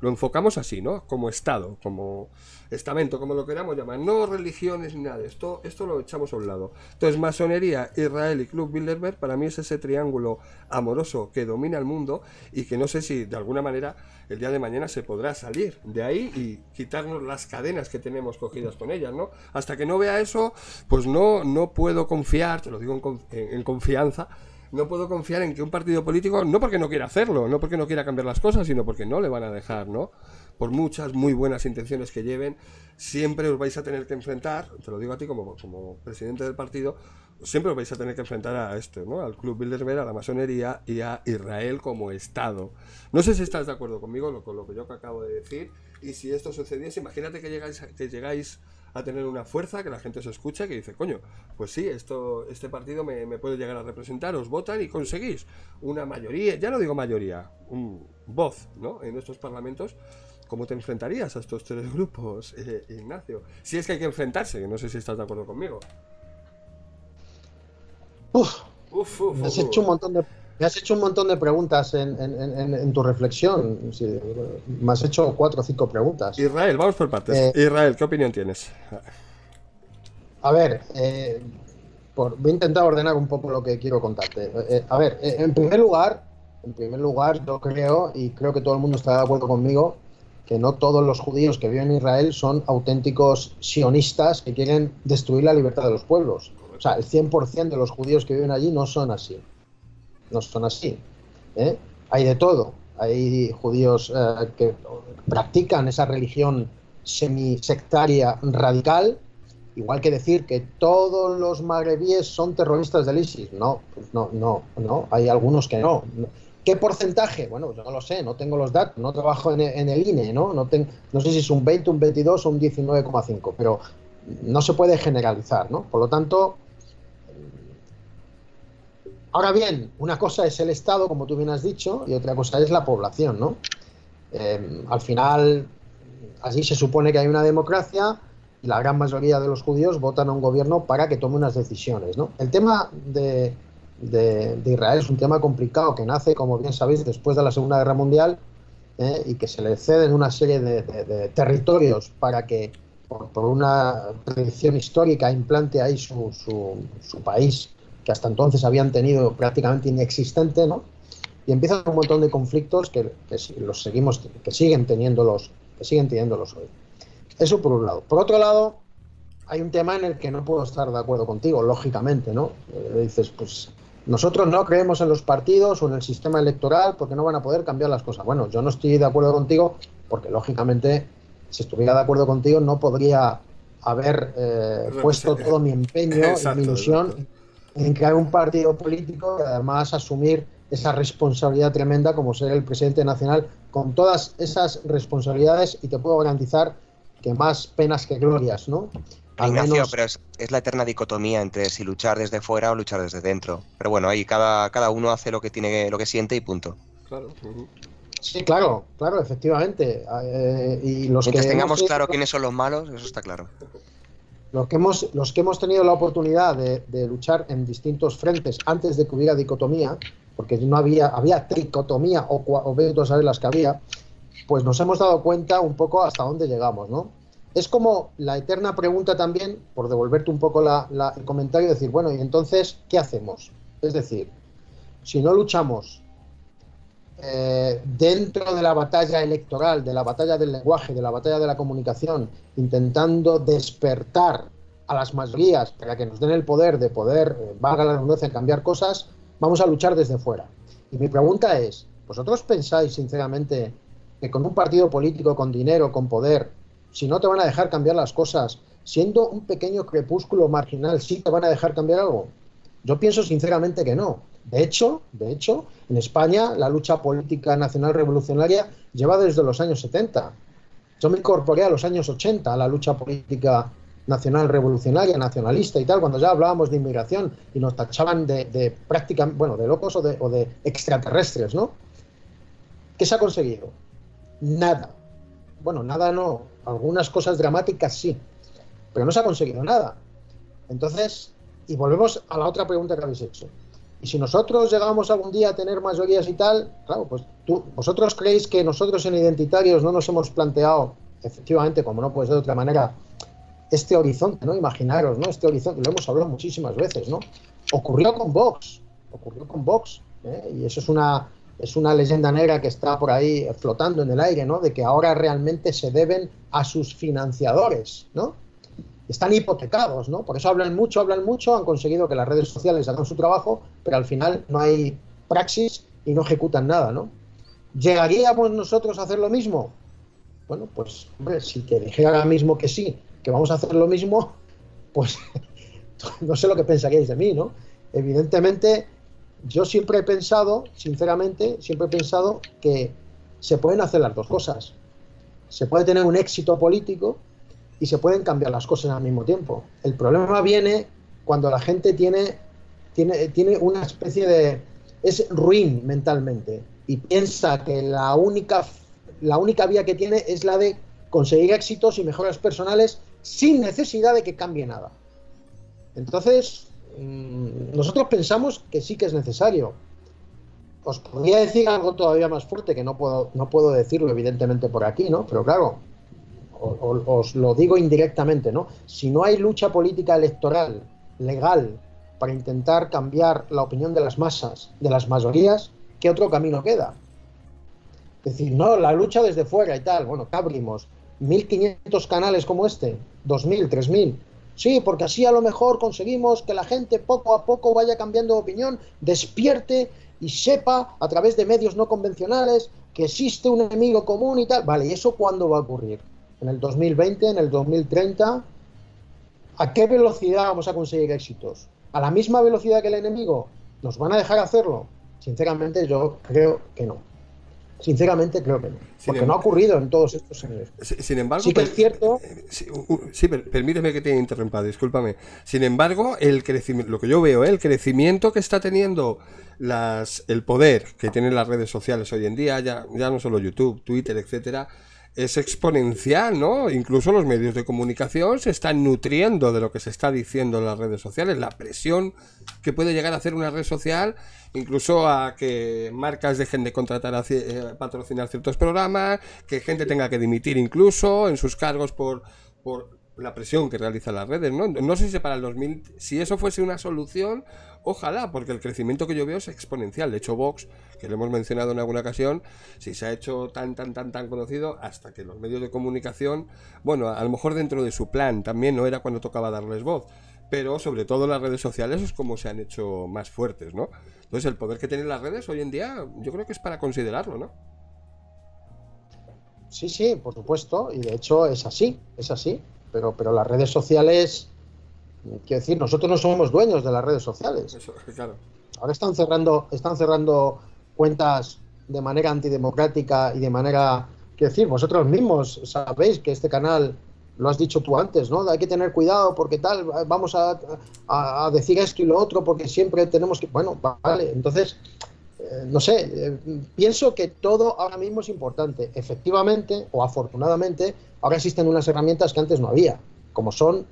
lo enfocamos así, ¿no? Como Estado, como estamento, como lo queramos llamar, no religiones ni nada, esto lo echamos a un lado. Entonces, masonería, Israel y Club Bilderberg, para mí es ese triángulo amoroso que domina el mundo, y que no sé si de alguna manera el día de mañana se podrá salir de ahí y quitarnos las cadenas que tenemos cogidas con ellas, ¿no? Hasta que no vea eso, pues no puedo confiar, te lo digo en confianza, no puedo confiar en que un partido político, no porque no quiera hacerlo, no porque no quiera cambiar las cosas, sino porque no le van a dejar, ¿no? Por muchas muy buenas intenciones que lleven, siempre os vais a tener que enfrentar, te lo digo a ti como presidente del partido, siempre os vais a tener que enfrentar a esto, ¿no? Al Club Bilderberg, a la masonería y a Israel como Estado. No sé si estás de acuerdo conmigo con lo que yo acabo de decir, y si esto sucediese, imagínate que llegáis a tener una fuerza, que la gente os escucha, que dice, coño, pues sí, este partido me puede llegar a representar, os votan y conseguís una mayoría, ya no digo mayoría, voz, ¿no? En estos parlamentos. ¿Cómo te enfrentarías a estos tres grupos, Ignacio? Si es que hay que enfrentarse, que no sé si estás de acuerdo conmigo. Me has hecho un montón de preguntas en tu reflexión. Sí, me has hecho 4 o 5 preguntas. Israel, vamos por partes. Israel, ¿qué opinión tienes? A ver, voy a intentar ordenar un poco lo que quiero contarte. A ver, en primer lugar, yo creo, y creo que todo el mundo está de acuerdo conmigo, que no todos los judíos que viven en Israel son auténticos sionistas que quieren destruir la libertad de los pueblos. O sea, el 100% de los judíos que viven allí no son así. No son así. Hay de todo. hay judíos que practican esa religión semisectaria radical, igual que decir que todos los magrebíes son terroristas del ISIS. No, pues no, hay algunos que no. ¿Qué porcentaje? Bueno, yo no lo sé, no tengo los datos, no trabajo en el INE, no sé si es un 20, un 22 o un 19,5, pero no se puede generalizar, ¿no? Por lo tanto, ahora bien, una cosa es el Estado, como tú bien has dicho, y otra cosa es la población, ¿no? Al final, así se supone que hay una democracia y la gran mayoría de los judíos votan a un gobierno para que tome unas decisiones, ¿no? El tema de Israel es un tema complicado que nace, como bien sabéis, después de la Segunda Guerra Mundial, y que se le ceden una serie de territorios para que, por una tradición histórica, implante ahí su país, que hasta entonces habían tenido prácticamente inexistente, ¿no? Y empiezan un montón de conflictos que siguen teniéndolos hoy. Eso por un lado. Por otro lado, hay un tema en el que no puedo estar de acuerdo contigo, lógicamente, ¿no? Dices, pues nosotros no creemos en los partidos o en el sistema electoral porque no van a poder cambiar las cosas. Bueno, yo no estoy de acuerdo contigo porque, lógicamente, si estuviera de acuerdo contigo no podría haber puesto todo mi empeño y mi ilusión en crear un partido político y además asumir esa responsabilidad tremenda como ser el presidente nacional con todas esas responsabilidades, y te puedo garantizar que más penas que glorias, ¿no? Ignacio, pero es la eterna dicotomía entre si luchar desde fuera o luchar desde dentro. Pero bueno, ahí cada uno hace lo que siente y punto. Claro. Sí, claro, efectivamente. Y mientras tengamos claro quiénes son los malos, eso está claro. Los que hemos tenido la oportunidad de luchar en distintos frentes antes de que hubiera dicotomía, porque no había tricotomía o vete a saber las que había, pues nos hemos dado cuenta un poco hasta dónde llegamos, ¿no? Es como la eterna pregunta también, por devolverte un poco el comentario, decir, bueno, y entonces, ¿qué hacemos? Es decir, si no luchamos dentro de la batalla electoral, de la batalla del lenguaje, de la batalla de la comunicación, intentando despertar a las mayorías para que nos den el poder de poder, valga la redundancia, cambiar cosas, vamos a luchar desde fuera. Y mi pregunta es, ¿vosotros pensáis sinceramente que con un partido político, con dinero, con poder, si no te van a dejar cambiar las cosas, siendo un pequeño crepúsculo marginal, sí te van a dejar cambiar algo? Yo pienso sinceramente que no. De hecho, en España la lucha política nacional revolucionaria lleva desde los años 70. Yo me incorporé a los años 80 a la lucha política nacional revolucionaria, nacionalista y tal, cuando ya hablábamos de inmigración y nos tachaban de prácticamente, bueno, de locos o de extraterrestres, ¿no? ¿Qué se ha conseguido? Nada. Bueno, nada no. Algunas cosas dramáticas sí, pero no se ha conseguido nada. Entonces, y volvemos a la otra pregunta que habéis hecho. Y si nosotros llegamos algún día a tener mayorías y tal, claro, pues vosotros creéis que nosotros en Identitarios no nos hemos planteado, efectivamente, como no puede ser de otra manera, este horizonte, ¿no? Imaginaros, ¿no? Este horizonte, lo hemos hablado muchísimas veces, ¿no? Ocurrió con Vox, y eso es una leyenda negra que está por ahí flotando en el aire, ¿no? De que ahora realmente se deben a sus financiadores, ¿no? Están hipotecados, ¿no? Por eso hablan mucho, han conseguido que las redes sociales hagan su trabajo, pero al final no hay praxis y no ejecutan nada, ¿no? ¿Llegaríamos nosotros a hacer lo mismo? Bueno, pues, hombre, si te dijera ahora mismo que sí, que vamos a hacer lo mismo, pues no sé lo que pensaríais de mí, ¿no? Evidentemente, yo siempre he pensado, sinceramente, que se pueden hacer las dos cosas. Se puede tener un éxito político y se pueden cambiar las cosas al mismo tiempo. El problema viene cuando la gente tiene una especie de... es ruin mentalmente y piensa que la única vía que tiene es la de conseguir éxitos y mejoras personales sin necesidad de que cambie nada. Entonces, nosotros pensamos que sí que es necesario. Os podría decir algo todavía más fuerte, que no puedo decirlo evidentemente por aquí, ¿no? Pero claro, os lo digo indirectamente, ¿no? Si no hay lucha política electoral, legal, para intentar cambiar la opinión de las masas, de las mayorías, ¿qué otro camino queda? Es decir, no, la lucha desde fuera y tal. Bueno, ¿qué abrimos? ¿1.500 canales como este? ¿2.000, 3.000? Sí, porque así a lo mejor conseguimos que la gente poco a poco vaya cambiando de opinión, despierte y sepa a través de medios no convencionales que existe un enemigo común y tal. Vale, ¿y eso cuándo va a ocurrir? ¿En el 2020? ¿En el 2030? ¿A qué velocidad vamos a conseguir éxitos? ¿A la misma velocidad que el enemigo? ¿Nos van a dejar hacerlo? Sinceramente, yo creo que no. Sinceramente, creo que no. Porque no ha ocurrido en todos estos años. Sin embargo, sí que es cierto. Sí, permíteme que te interrumpa, discúlpame. Sin embargo, el crecimiento, lo que yo veo, el crecimiento que está teniendo el poder que tienen las redes sociales hoy en día, ya no solo YouTube, Twitter, etcétera, es exponencial, ¿no? Incluso los medios de comunicación se están nutriendo de lo que se está diciendo en las redes sociales, la presión que puede llegar a hacer una red social, incluso a que marcas dejen de contratar patrocinar ciertos programas, que gente tenga que dimitir incluso en sus cargos por la presión que realizan las redes, ¿no? No sé si para el 2000, si eso fuese una solución, ojalá, porque el crecimiento que yo veo es exponencial. De hecho, Vox, que lo hemos mencionado en alguna ocasión, si se ha hecho tan conocido, hasta que los medios de comunicación, bueno, a lo mejor dentro de su plan también no era cuando tocaba darles voz, pero sobre todo las redes sociales es como se han hecho más fuertes, ¿no? Entonces el poder que tienen las redes hoy en día, yo creo que es para considerarlo, ¿no? Sí, por supuesto, y de hecho es así, pero las redes sociales, quiero decir, nosotros no somos dueños de las redes sociales. Eso, claro. Ahora están cerrando cuentas de manera antidemocrática y de manera, quiero decir, vosotros mismos sabéis que este canal, lo has dicho tú antes, ¿no? Hay que tener cuidado porque tal, vamos a decir esto y lo otro porque siempre tenemos que, bueno, vale, entonces, no sé, pienso que todo ahora mismo es importante. Efectivamente, o afortunadamente, ahora existen unas herramientas que antes no había, como son,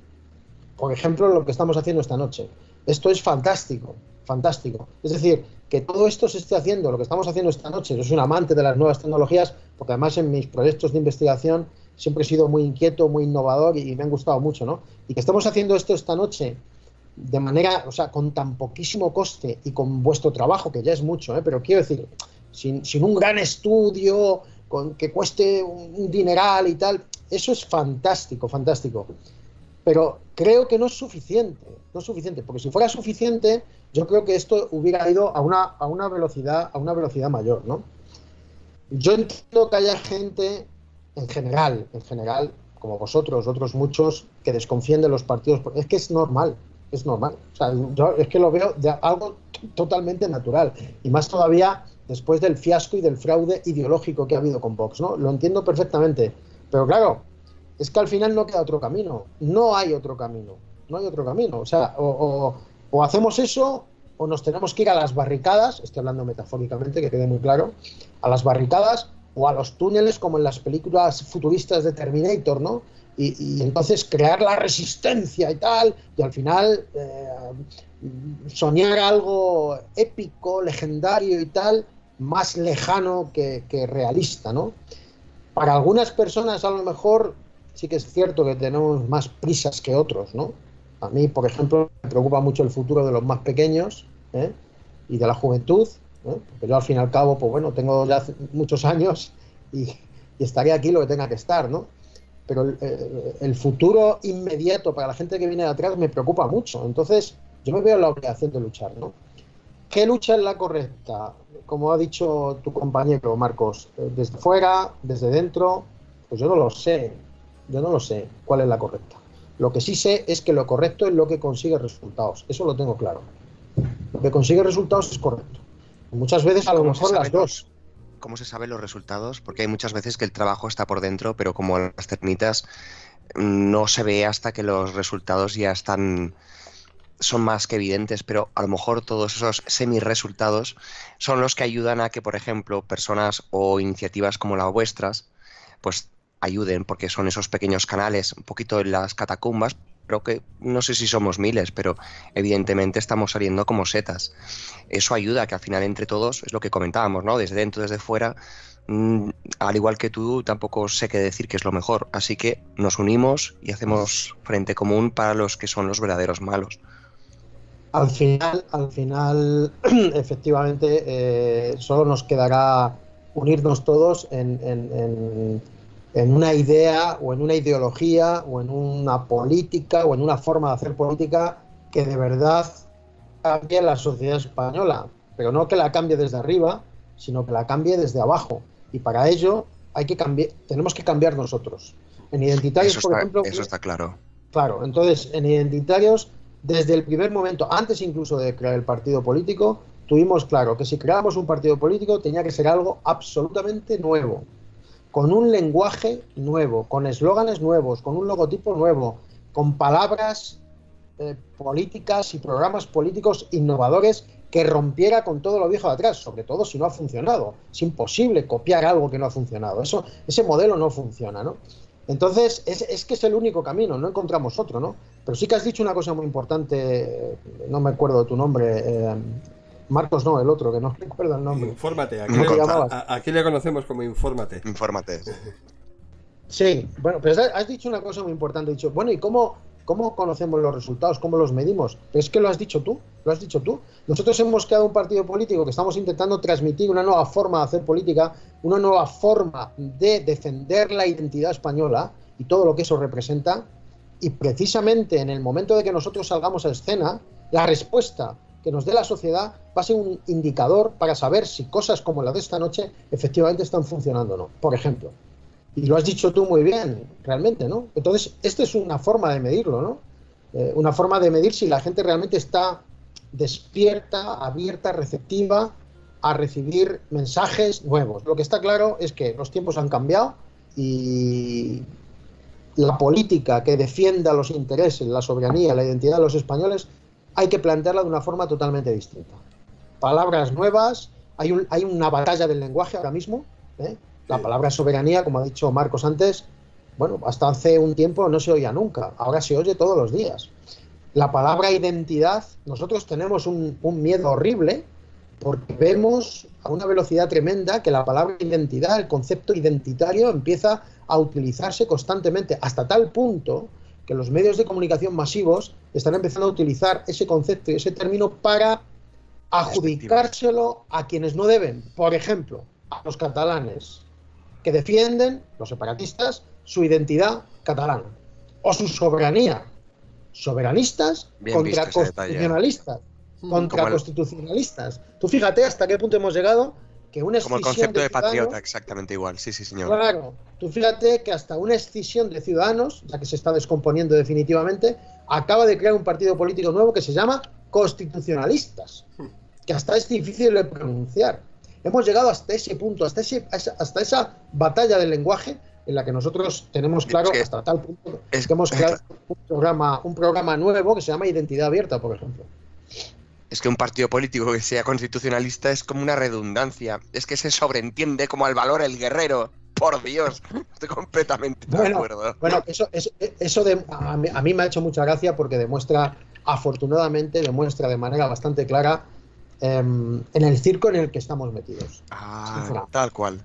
por ejemplo, lo que estamos haciendo esta noche. Esto es fantástico, fantástico. Es decir, que todo esto se esté haciendo, lo que estamos haciendo esta noche. Yo soy un amante de las nuevas tecnologías, porque además en mis proyectos de investigación siempre he sido muy inquieto, muy innovador y me han gustado mucho, ¿no? Y que estemos haciendo esto esta noche de manera, o sea, con tan poquísimo coste y con vuestro trabajo, que ya es mucho, pero quiero decir, sin un gran estudio, con que cueste un dineral y tal, eso es fantástico, fantástico. Pero creo que no es suficiente, porque si fuera suficiente, yo creo que esto hubiera ido a una velocidad mayor, ¿no? Yo entiendo que haya gente, en general, como vosotros, otros muchos, que desconfíen de los partidos, es que es normal. O sea, yo es que lo veo de algo totalmente natural, y más todavía después del fiasco y del fraude ideológico que ha habido con Vox, ¿no? Lo entiendo perfectamente, pero claro, es que al final no queda otro camino, no hay otro camino, o sea, o hacemos eso, o nos tenemos que ir a las barricadas, estoy hablando metafóricamente, que quede muy claro, a las barricadas o a los túneles como en las películas futuristas de Terminator, ¿no? Y entonces crear la resistencia y tal, y al final soñar algo épico, legendario y tal, más lejano que realista, ¿no? Para algunas personas a lo mejor sí que es cierto que tenemos más prisas que otros, ¿no? A mí, por ejemplo, me preocupa mucho el futuro de los más pequeños, y de la juventud, porque yo al fin y al cabo, pues bueno, tengo ya muchos años y estaré aquí lo que tenga que estar, ¿no? Pero el futuro inmediato para la gente que viene de atrás me preocupa mucho. Entonces, yo me veo en la obligación de luchar, ¿no? ¿Qué lucha es la correcta? Como ha dicho tu compañero Marcos, desde fuera, desde dentro, pues yo no lo sé cuál es la correcta. Lo que sí sé es que lo correcto es lo que consigue resultados. Eso lo tengo claro. Lo que consigue resultados es correcto. Muchas veces a lo mejor las dos. ¿Cómo se saben los resultados? Porque hay muchas veces que el trabajo está por dentro, pero como las termitas no se ve hasta que los resultados ya son más que evidentes, pero a lo mejor todos esos semi-resultados son los que ayudan a que, por ejemplo, personas o iniciativas como las vuestras, pues ayuden, porque son esos pequeños canales, un poquito en las catacumbas, creo que no sé si somos miles, pero evidentemente estamos saliendo como setas. Eso ayuda a que al final entre todos, es lo que comentábamos, ¿no? Desde dentro, desde fuera, al igual que tú, tampoco sé qué decir que es lo mejor. Así que nos unimos y hacemos frente común para los que son los verdaderos malos. Al final, efectivamente, solo nos quedará unirnos todos en una idea o en una ideología o en una política o en una forma de hacer política que de verdad cambie la sociedad española, pero no que la cambie desde arriba, sino que la cambie desde abajo. Y para ello tenemos que cambiar nosotros. En identitarios, por ejemplo... Eso está claro. Claro, entonces en identitarios, desde el primer momento, antes incluso de crear el partido político, tuvimos claro que si creábamos un partido político tenía que ser algo absolutamente nuevo, con un lenguaje nuevo, con eslóganes nuevos, con un logotipo nuevo, con palabras políticas y programas políticos innovadores que rompiera con todo lo viejo de atrás, sobre todo si no ha funcionado. Es imposible copiar algo que no ha funcionado. Ese modelo no funciona, ¿no? Entonces, es que es el único camino, no encontramos otro, ¿no? Pero sí que has dicho una cosa muy importante, no me acuerdo de tu nombre, Marcos no, el otro, que no recuerdo el nombre. Infórmate, aquí le conocemos como Infórmate. Infórmate. Sí, bueno, pero has dicho una cosa muy importante, has dicho, bueno, ¿y cómo conocemos los resultados? ¿Cómo los medimos? Pero es que lo has dicho tú. Nosotros hemos creado un partido político que estamos intentando transmitir una nueva forma de hacer política, una nueva forma de defender la identidad española y todo lo que eso representa, y precisamente en el momento de que nosotros salgamos a escena, la respuesta que nos dé la sociedad va a ser un indicador para saber si cosas como la de esta noche efectivamente están funcionando o no. Por ejemplo, y lo has dicho tú muy bien, realmente, ¿no? Entonces, esta es una forma de medirlo, ¿no? Una forma de medir si la gente realmente está despierta, abierta, receptiva a recibir mensajes nuevos. Lo que está claro es que los tiempos han cambiado y la política que defienda los intereses, la soberanía, la identidad de los españoles, hay que plantearla de una forma totalmente distinta. Palabras nuevas, hay una batalla del lenguaje ahora mismo, ¿eh? La palabra soberanía, como ha dicho Marcos antes, bueno, hasta hace un tiempo no se oía nunca, ahora se oye todos los días. La palabra identidad, nosotros tenemos un miedo horrible porque vemos a una velocidad tremenda que la palabra identidad, el concepto identitario, empieza a utilizarse constantemente, hasta tal punto que los medios de comunicación masivos están empezando a utilizar ese concepto y ese término para adjudicárselo a quienes no deben. Por ejemplo, a los catalanes, que defienden, los separatistas, su identidad catalana o su soberanía. Soberanistas bien contra constitucionalistas. Contra constitucionalistas. Tú fíjate hasta qué punto hemos llegado que una escisión como el concepto de ciudadanos, patriota, exactamente igual. Sí, señor. Claro. Tú fíjate que hasta una escisión de ciudadanos, ya que se está descomponiendo definitivamente, acaba de crear un partido político nuevo que se llama Constitucionalistas, que hasta es difícil de pronunciar. Hemos llegado hasta ese punto, hasta esa batalla del lenguaje en la que nosotros tenemos claro, hasta tal punto que hemos creado un programa nuevo que se llama Identidad Abierta, por ejemplo. Es que un partido político que sea constitucionalista es como una redundancia. Es que se sobreentiende como al valor el guerrero. Por Dios, estoy completamente de acuerdo. Bueno, eso a mí me ha hecho mucha gracia porque afortunadamente demuestra de manera bastante clara en el circo en el que estamos metidos. Tal cual.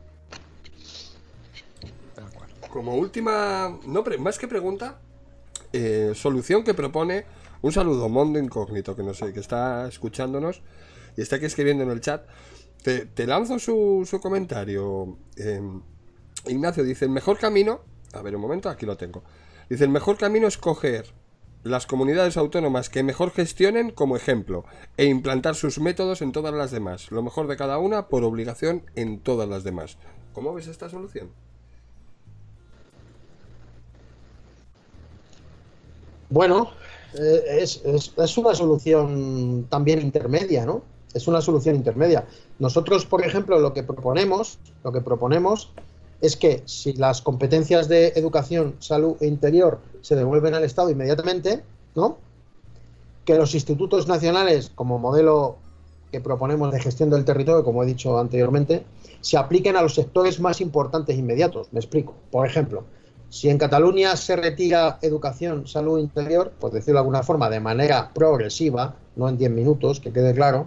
Como última, más que pregunta, solución que propone, un saludo Mondo Incógnito, que no sé, que está escuchándonos y está aquí escribiendo en el chat. Te lanzo su comentario. Ignacio dice, el mejor camino, a ver un momento, aquí lo tengo. Dice, el mejor camino es coger las comunidades autónomas que mejor gestionen como ejemplo e implantar sus métodos en todas las demás. Lo mejor de cada una por obligación en todas las demás. ¿Cómo ves esta solución? Bueno, es una solución también intermedia, ¿no? Es una solución intermedia. Nosotros, por ejemplo, lo que proponemos es que si las competencias de educación, salud e interior se devuelven al Estado inmediatamente, ¿no? Que los institutos nacionales, como modelo que proponemos de gestión del territorio, como he dicho anteriormente, se apliquen a los sectores más importantes e inmediatos. Me explico. Por ejemplo, si en Cataluña se retira educación, salud e interior, por decirlo de alguna forma, de manera progresiva, no en 10 minutos, que quede claro,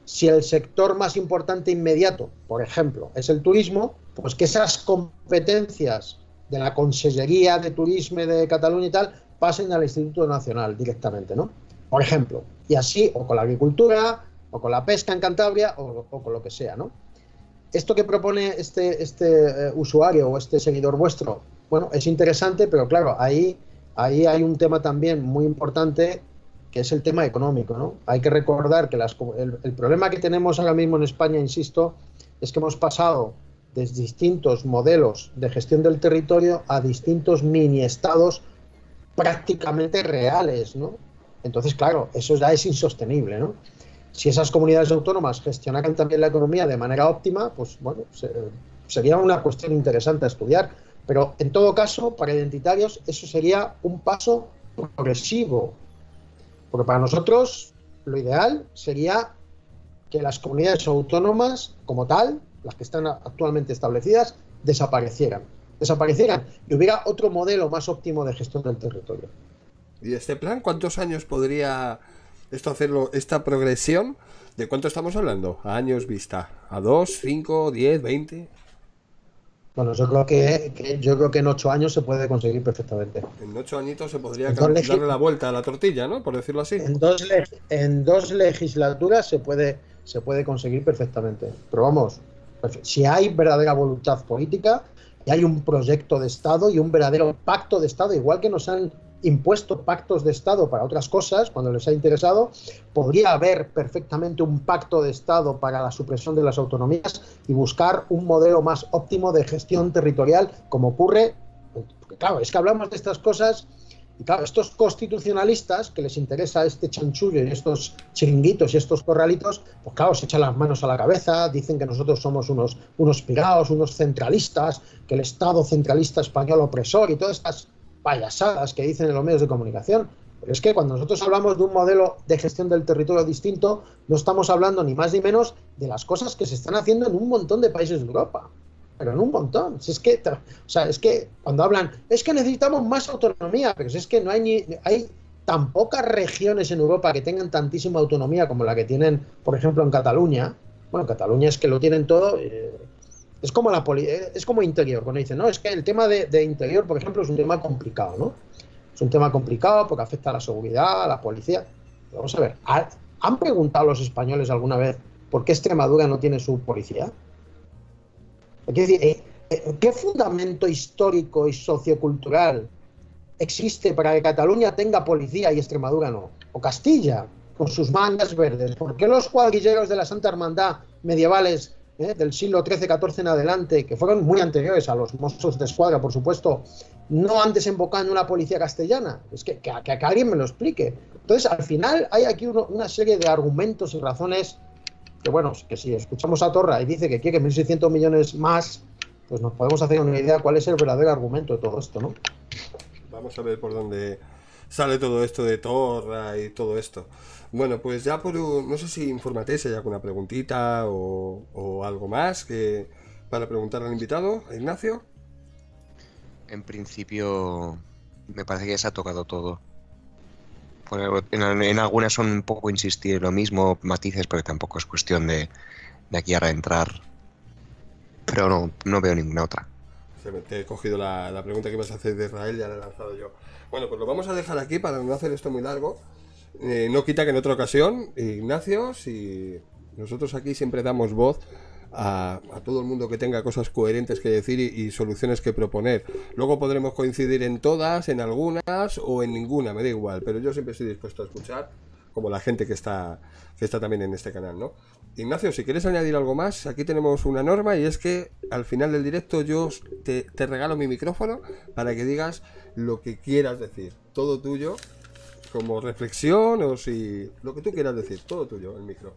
si el sector más importante inmediato, por ejemplo, es el turismo, pues que esas competencias de la Consellería de Turismo de Cataluña y tal pasen al Instituto Nacional directamente, ¿no? Por ejemplo, y así, o con la agricultura, o con la pesca en Cantabria, o con lo que sea, ¿no? Esto que propone este usuario o este seguidor vuestro, bueno, es interesante, pero claro, ahí hay un tema también muy importante, que es el tema económico, ¿no? Hay que recordar que el problema que tenemos ahora mismo en España, insisto, es que hemos pasado de distintos modelos de gestión del territorio a distintos mini-estados prácticamente reales, ¿no? Entonces, claro, eso ya es insostenible, ¿no? Si esas comunidades autónomas gestionaran también la economía de manera óptima, pues bueno, sería una cuestión interesante a estudiar. Pero en todo caso, para identitarios, eso sería un paso progresivo. Porque para nosotros lo ideal sería que las comunidades autónomas, como tal, las que están actualmente establecidas, desaparecieran y hubiera otro modelo más óptimo de gestión del territorio. ¿Y este plan cuántos años podría esto hacerlo, esta progresión? ¿De cuánto estamos hablando? ¿A años vista? ¿A 2, 5, 10, 20? Bueno, yo creo que en 8 años se puede conseguir perfectamente. En 8 añitos se podría darle la vuelta a la tortilla, ¿no? Por decirlo así. En dos legislaturas se puede conseguir perfectamente. Pero vamos, si hay verdadera voluntad política y hay un proyecto de Estado y un verdadero pacto de Estado, igual que nos han impuesto pactos de Estado para otras cosas, cuando les ha interesado, podría haber perfectamente un pacto de Estado para la supresión de las autonomías y buscar un modelo más óptimo de gestión territorial, como ocurre. Claro, es que hablamos de estas cosas y claro, estos constitucionalistas que les interesa este chanchullo y estos chiringuitos y estos corralitos, pues claro, se echan las manos a la cabeza, dicen que nosotros somos unos pirados, unos centralistas, que el Estado centralista español opresor y todas estas payasadas que dicen en los medios de comunicación. Pero es que cuando nosotros hablamos de un modelo de gestión del territorio distinto, no estamos hablando ni más ni menos de las cosas que se están haciendo en un montón de países de Europa. Pero en un montón. Si es que, es que cuando hablan, es que necesitamos más autonomía, pero si es que no hay tan pocas regiones en Europa que tengan tantísima autonomía como la que tienen, por ejemplo, en Cataluña. Bueno, Cataluña es que lo tienen todo. Es como es como interior, cuando dicen, no, es que el tema de interior, por ejemplo, es un tema complicado, ¿no? Es un tema complicado porque afecta a la seguridad, a la policía. Pero vamos a ver, ¿han preguntado los españoles alguna vez por qué Extremadura no tiene su policía? Es decir, ¿qué fundamento histórico y sociocultural existe para que Cataluña tenga policía y Extremadura no? O Castilla, con sus mangas verdes. ¿Por qué los cuadrilleros de la Santa Hermandad medievales del siglo XIII-XIV en adelante, que fueron muy anteriores a los Mossos de Escuadra, por supuesto, no han desembocado en una policía castellana? Es que alguien me lo explique. Entonces, al final hay aquí una serie de argumentos y razones que, bueno, que si escuchamos a Torra y dice que quiere 1.600 millones más, pues nos podemos hacer una idea cuál es el verdadero argumento de todo esto, ¿no? Vamos a ver por dónde sale todo esto de Torra y todo esto. Bueno, pues ya no sé si informatéis si hay alguna preguntita o algo más para preguntar al invitado, a Ignacio. En principio, me parece que ya se ha tocado todo. En algunas son un poco insistir lo mismo, matices, porque tampoco es cuestión de aquí a reentrar. Pero no veo ninguna otra. Te he cogido la pregunta que ibas a hacer de Israel, ya la he lanzado yo. Bueno, pues lo vamos a dejar aquí para no hacer esto muy largo. No quita que en otra ocasión, Ignacio, si nosotros aquí siempre damos voz a todo el mundo que tenga cosas coherentes que decir y soluciones que proponer. Luego podremos coincidir en todas, en algunas o en ninguna, me da igual, pero yo siempre estoy dispuesto a escuchar, como la gente que está también en este canal, ¿no? Ignacio, si quieres añadir algo más, aquí tenemos una norma y es que al final del directo yo te regalo mi micrófono para que digas lo que quieras decir, todo tuyo, como reflexión o si lo que tú quieras decir, todo tuyo, el micro.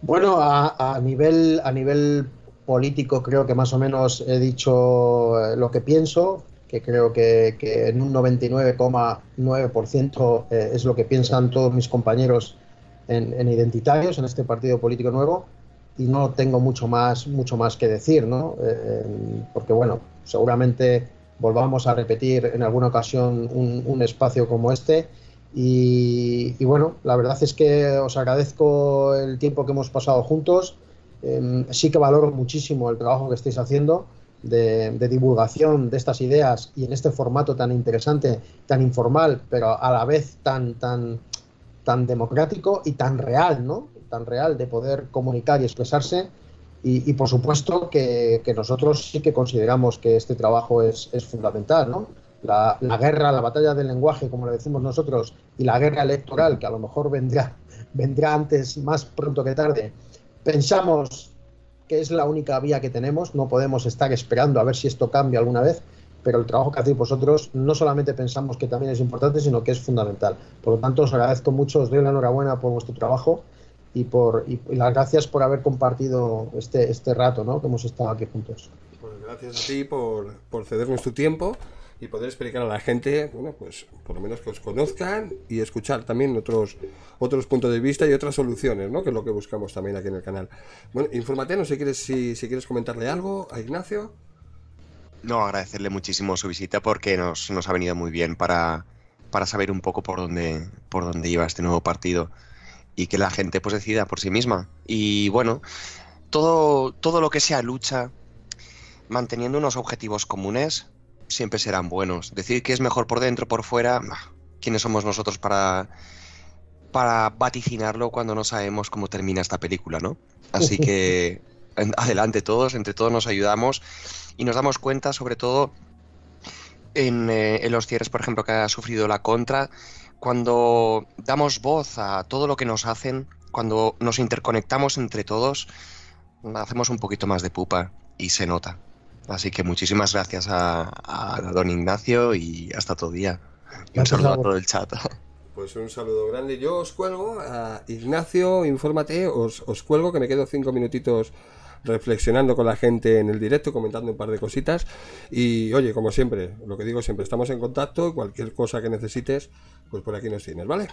Bueno, a nivel político creo que más o menos he dicho lo que pienso, que creo que en un 99,9% es lo que piensan todos mis compañeros en Identitarios, en este partido político nuevo, y no tengo mucho más que decir, ¿no? Porque bueno, seguramente volvamos a repetir en alguna ocasión un espacio como este. Y bueno, la verdad es que os agradezco el tiempo que hemos pasado juntos. Sí que valoro muchísimo el trabajo que estáis haciendo de divulgación de estas ideas y en este formato tan interesante, tan informal, pero a la vez tan democrático y tan real, ¿no? Tan real de poder comunicar y expresarse. Y por supuesto que nosotros sí que consideramos que este trabajo es fundamental, ¿no? La guerra, la batalla del lenguaje, como le decimos nosotros, y la guerra electoral, que a lo mejor vendrá antes, más pronto que tarde, pensamos que es la única vía que tenemos, no podemos estar esperando a ver si esto cambia alguna vez, pero el trabajo que hacéis vosotros no solamente pensamos que también es importante, sino que es fundamental. Por lo tanto, os agradezco mucho, os doy la enhorabuena por vuestro trabajo y las gracias por haber compartido este rato, ¿no?, que hemos estado aquí juntos. Pues gracias a ti por cedernos tu tiempo y poder explicar a la gente, bueno, pues por lo menos que os conozcan y escuchar también otros puntos de vista y otras soluciones, ¿no?, que es lo que buscamos también aquí en el canal. Bueno, infórmate, no sé si quieres comentarle algo a Ignacio. No, agradecerle muchísimo su visita porque nos ha venido muy bien para saber un poco por dónde iba este nuevo partido y que la gente pues decida por sí misma. Y bueno, todo lo que sea lucha, manteniendo unos objetivos comunes, siempre serán buenos. Decir que es mejor por dentro, por fuera, ¿quiénes somos nosotros para vaticinarlo cuando no sabemos cómo termina esta película, ¿no? Así que adelante todos, entre todos nos ayudamos y nos damos cuenta, sobre todo en los cierres, por ejemplo, que ha sufrido la Contra, cuando damos voz a todo lo que nos hacen, cuando nos interconectamos entre todos, hacemos un poquito más de pupa y se nota. Así que muchísimas gracias a don Ignacio y hasta otro día. Y un saludo a todo el chat. Pues un saludo grande. Yo os cuelgo a Ignacio, infórmate, os cuelgo, que me quedo 5 minutitos reflexionando con la gente en el directo, comentando un par de cositas. Y oye, como siempre, lo que digo siempre, estamos en contacto y cualquier cosa que necesites, pues por aquí nos tienes, ¿vale?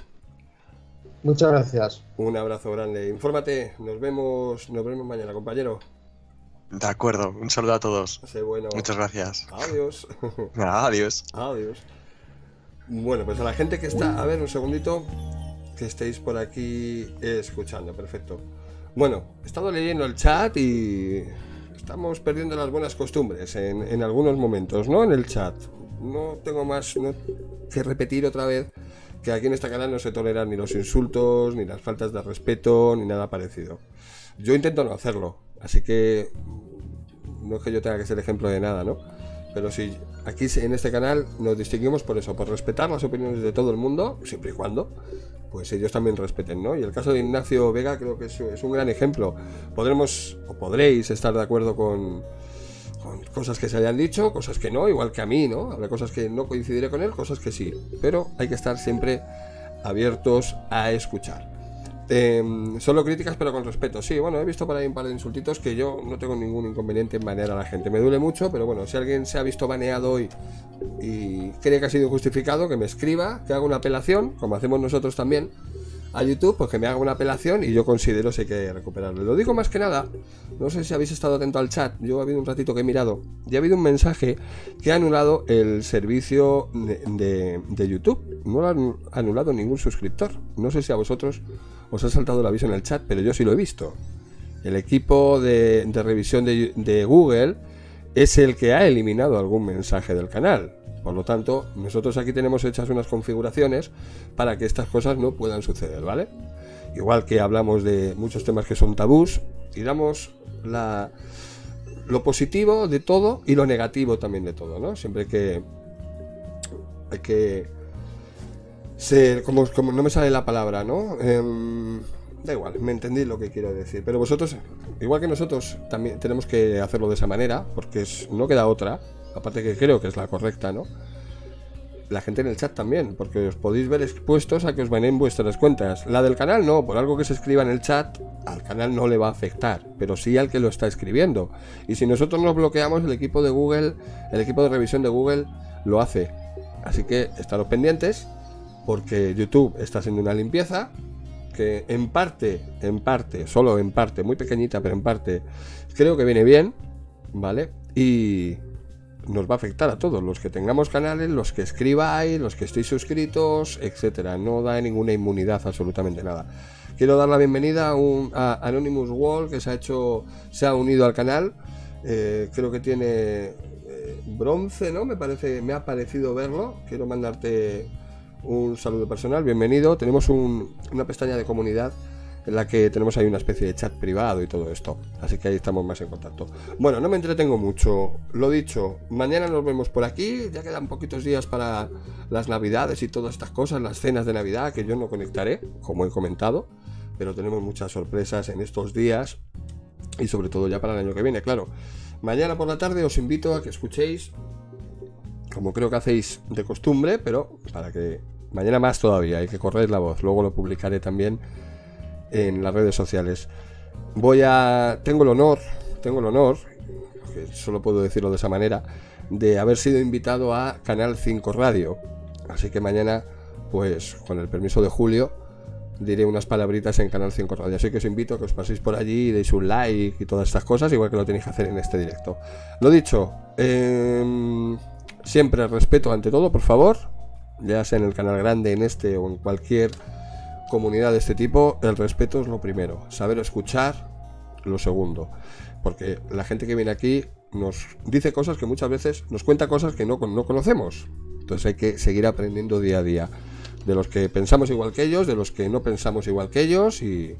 Muchas gracias. Un abrazo grande. Infórmate, nos vemos mañana, compañero. De acuerdo, un saludo a todos. Sé bueno. Muchas gracias. Adiós. Adiós. Adiós. Bueno, pues a la gente que está, a ver, un segundito, que estéis por aquí escuchando, perfecto. Bueno, he estado leyendo el chat y estamos perdiendo las buenas costumbres en algunos momentos, ¿no? En el chat. No tengo más que repetir otra vez que aquí en este canal no se toleran ni los insultos, ni las faltas de respeto, ni nada parecido. Yo intento no hacerlo, así que no es que yo tenga que ser ejemplo de nada, ¿no? Pero sí, aquí en este canal nos distinguimos por eso, por respetar las opiniones de todo el mundo, siempre y cuando pues ellos también respeten, ¿no? Y el caso de Ignacio Vega creo que es un gran ejemplo. Podréis estar de acuerdo con cosas que se hayan dicho, cosas que no, igual que a mí, ¿no? Habrá cosas que no coincidiré con él, cosas que sí, pero hay que estar siempre abiertos a escuchar. Solo críticas pero con respeto. Sí, bueno, he visto por ahí un par de insultitos que yo no tengo ningún inconveniente en banear a la gente. Me duele mucho, pero bueno, si alguien se ha visto baneado hoy y cree que ha sido injustificado, que me escriba, que haga una apelación, como hacemos nosotros también a YouTube, pues que me haga una apelación y yo considero si hay que recuperarlo. Lo digo más que nada, no sé si habéis estado atento al chat, yo ha habido un ratito que he mirado y ha habido un mensaje que ha anulado el servicio de YouTube. No lo ha anulado ningún suscriptor. No sé si a vosotros os ha saltado el aviso en el chat, pero yo sí lo he visto. El equipo de revisión de Google es el que ha eliminado algún mensaje del canal. Por lo tanto, nosotros aquí tenemos hechas unas configuraciones para que estas cosas no puedan suceder, ¿vale? Igual que hablamos de muchos temas que son tabús y damos lo positivo de todo y lo negativo también de todo, ¿no? Siempre hay que ser, como no me sale la palabra, ¿no? Da igual, me entendí lo que quiero decir. Pero vosotros, igual que nosotros, también tenemos que hacerlo de esa manera, porque no queda otra. Aparte que creo que es la correcta, ¿no? La gente en el chat también, porque os podéis ver expuestos a que os baneen vuestras cuentas. La del canal no, por algo que se escriba en el chat, al canal no le va a afectar, pero sí al que lo está escribiendo. Y si nosotros nos bloqueamos, el equipo de Google, el equipo de revisión de Google lo hace. Así que estaros pendientes, porque YouTube está haciendo una limpieza que en parte, solo en parte, muy pequeñita, pero en parte, creo que viene bien, ¿vale? Y nos va a afectar a todos, los que tengamos canales, los que escribáis, los que estéis suscritos, etcétera. No da ninguna inmunidad, absolutamente nada. Quiero dar la bienvenida a Anonymous Wall, que se ha unido al canal. Creo que tiene bronce, ¿no? Me ha parecido verlo. Quiero mandarte un saludo personal, bienvenido. Tenemos una pestaña de comunidad en la que tenemos ahí una especie de chat privado y todo esto, así que ahí estamos más en contacto. Bueno, no me entretengo mucho, lo dicho, mañana nos vemos por aquí, ya quedan poquitos días para las navidades y todas estas cosas, las cenas de Navidad, que yo no conectaré, como he comentado, pero tenemos muchas sorpresas en estos días y sobre todo ya para el año que viene, claro. Mañana por la tarde os invito a que escuchéis, como creo que hacéis de costumbre, pero para que mañana más todavía, hay que correr la voz. Luego lo publicaré también en las redes sociales. Tengo el honor, que solo puedo decirlo de esa manera, de haber sido invitado a Canal 5 Radio. Así que mañana, pues con el permiso de Julio, diré unas palabritas en Canal 5 Radio. Así que os invito a que os paséis por allí y deis un like y todas estas cosas, igual que lo tenéis que hacer en este directo. Lo dicho, siempre respeto ante todo, por favor, ya sea en el canal grande, en este o en cualquier comunidad de este tipo. El respeto es lo primero, saber escuchar lo segundo, porque la gente que viene aquí nos dice cosas que muchas veces nos cuenta cosas que no conocemos. Entonces hay que seguir aprendiendo día a día de los que pensamos igual que ellos, de los que no pensamos igual que ellos y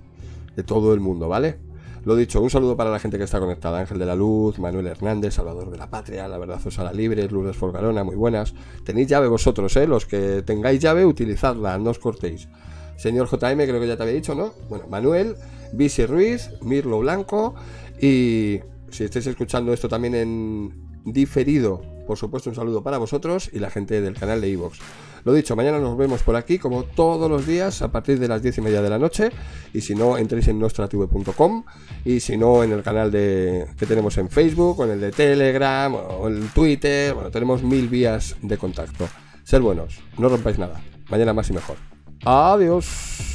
de todo el mundo, ¿vale? Lo dicho, un saludo para la gente que está conectada: Ángel de la Luz, Manuel Hernández, Salvador de la Patria, La Verdad os hará libres, Lourdes Folgarona, muy buenas. Tenéis llave vosotros, los que tengáis llave, utilizadla, no os cortéis. Señor JM, creo que ya te había dicho, ¿no? Bueno, Manuel, Visi Ruiz, Mirlo Blanco, y si estáis escuchando esto también en diferido, por supuesto un saludo para vosotros y la gente del canal de iVoox. Lo dicho, mañana nos vemos por aquí como todos los días a partir de las 10:30 de la noche, y si no, entréis en nostratv.com, y si no, en el canal que tenemos en Facebook, o en el de Telegram, o en Twitter. Bueno, tenemos 1000 vías de contacto. Ser buenos, no rompáis nada. Mañana más y mejor. Adiós.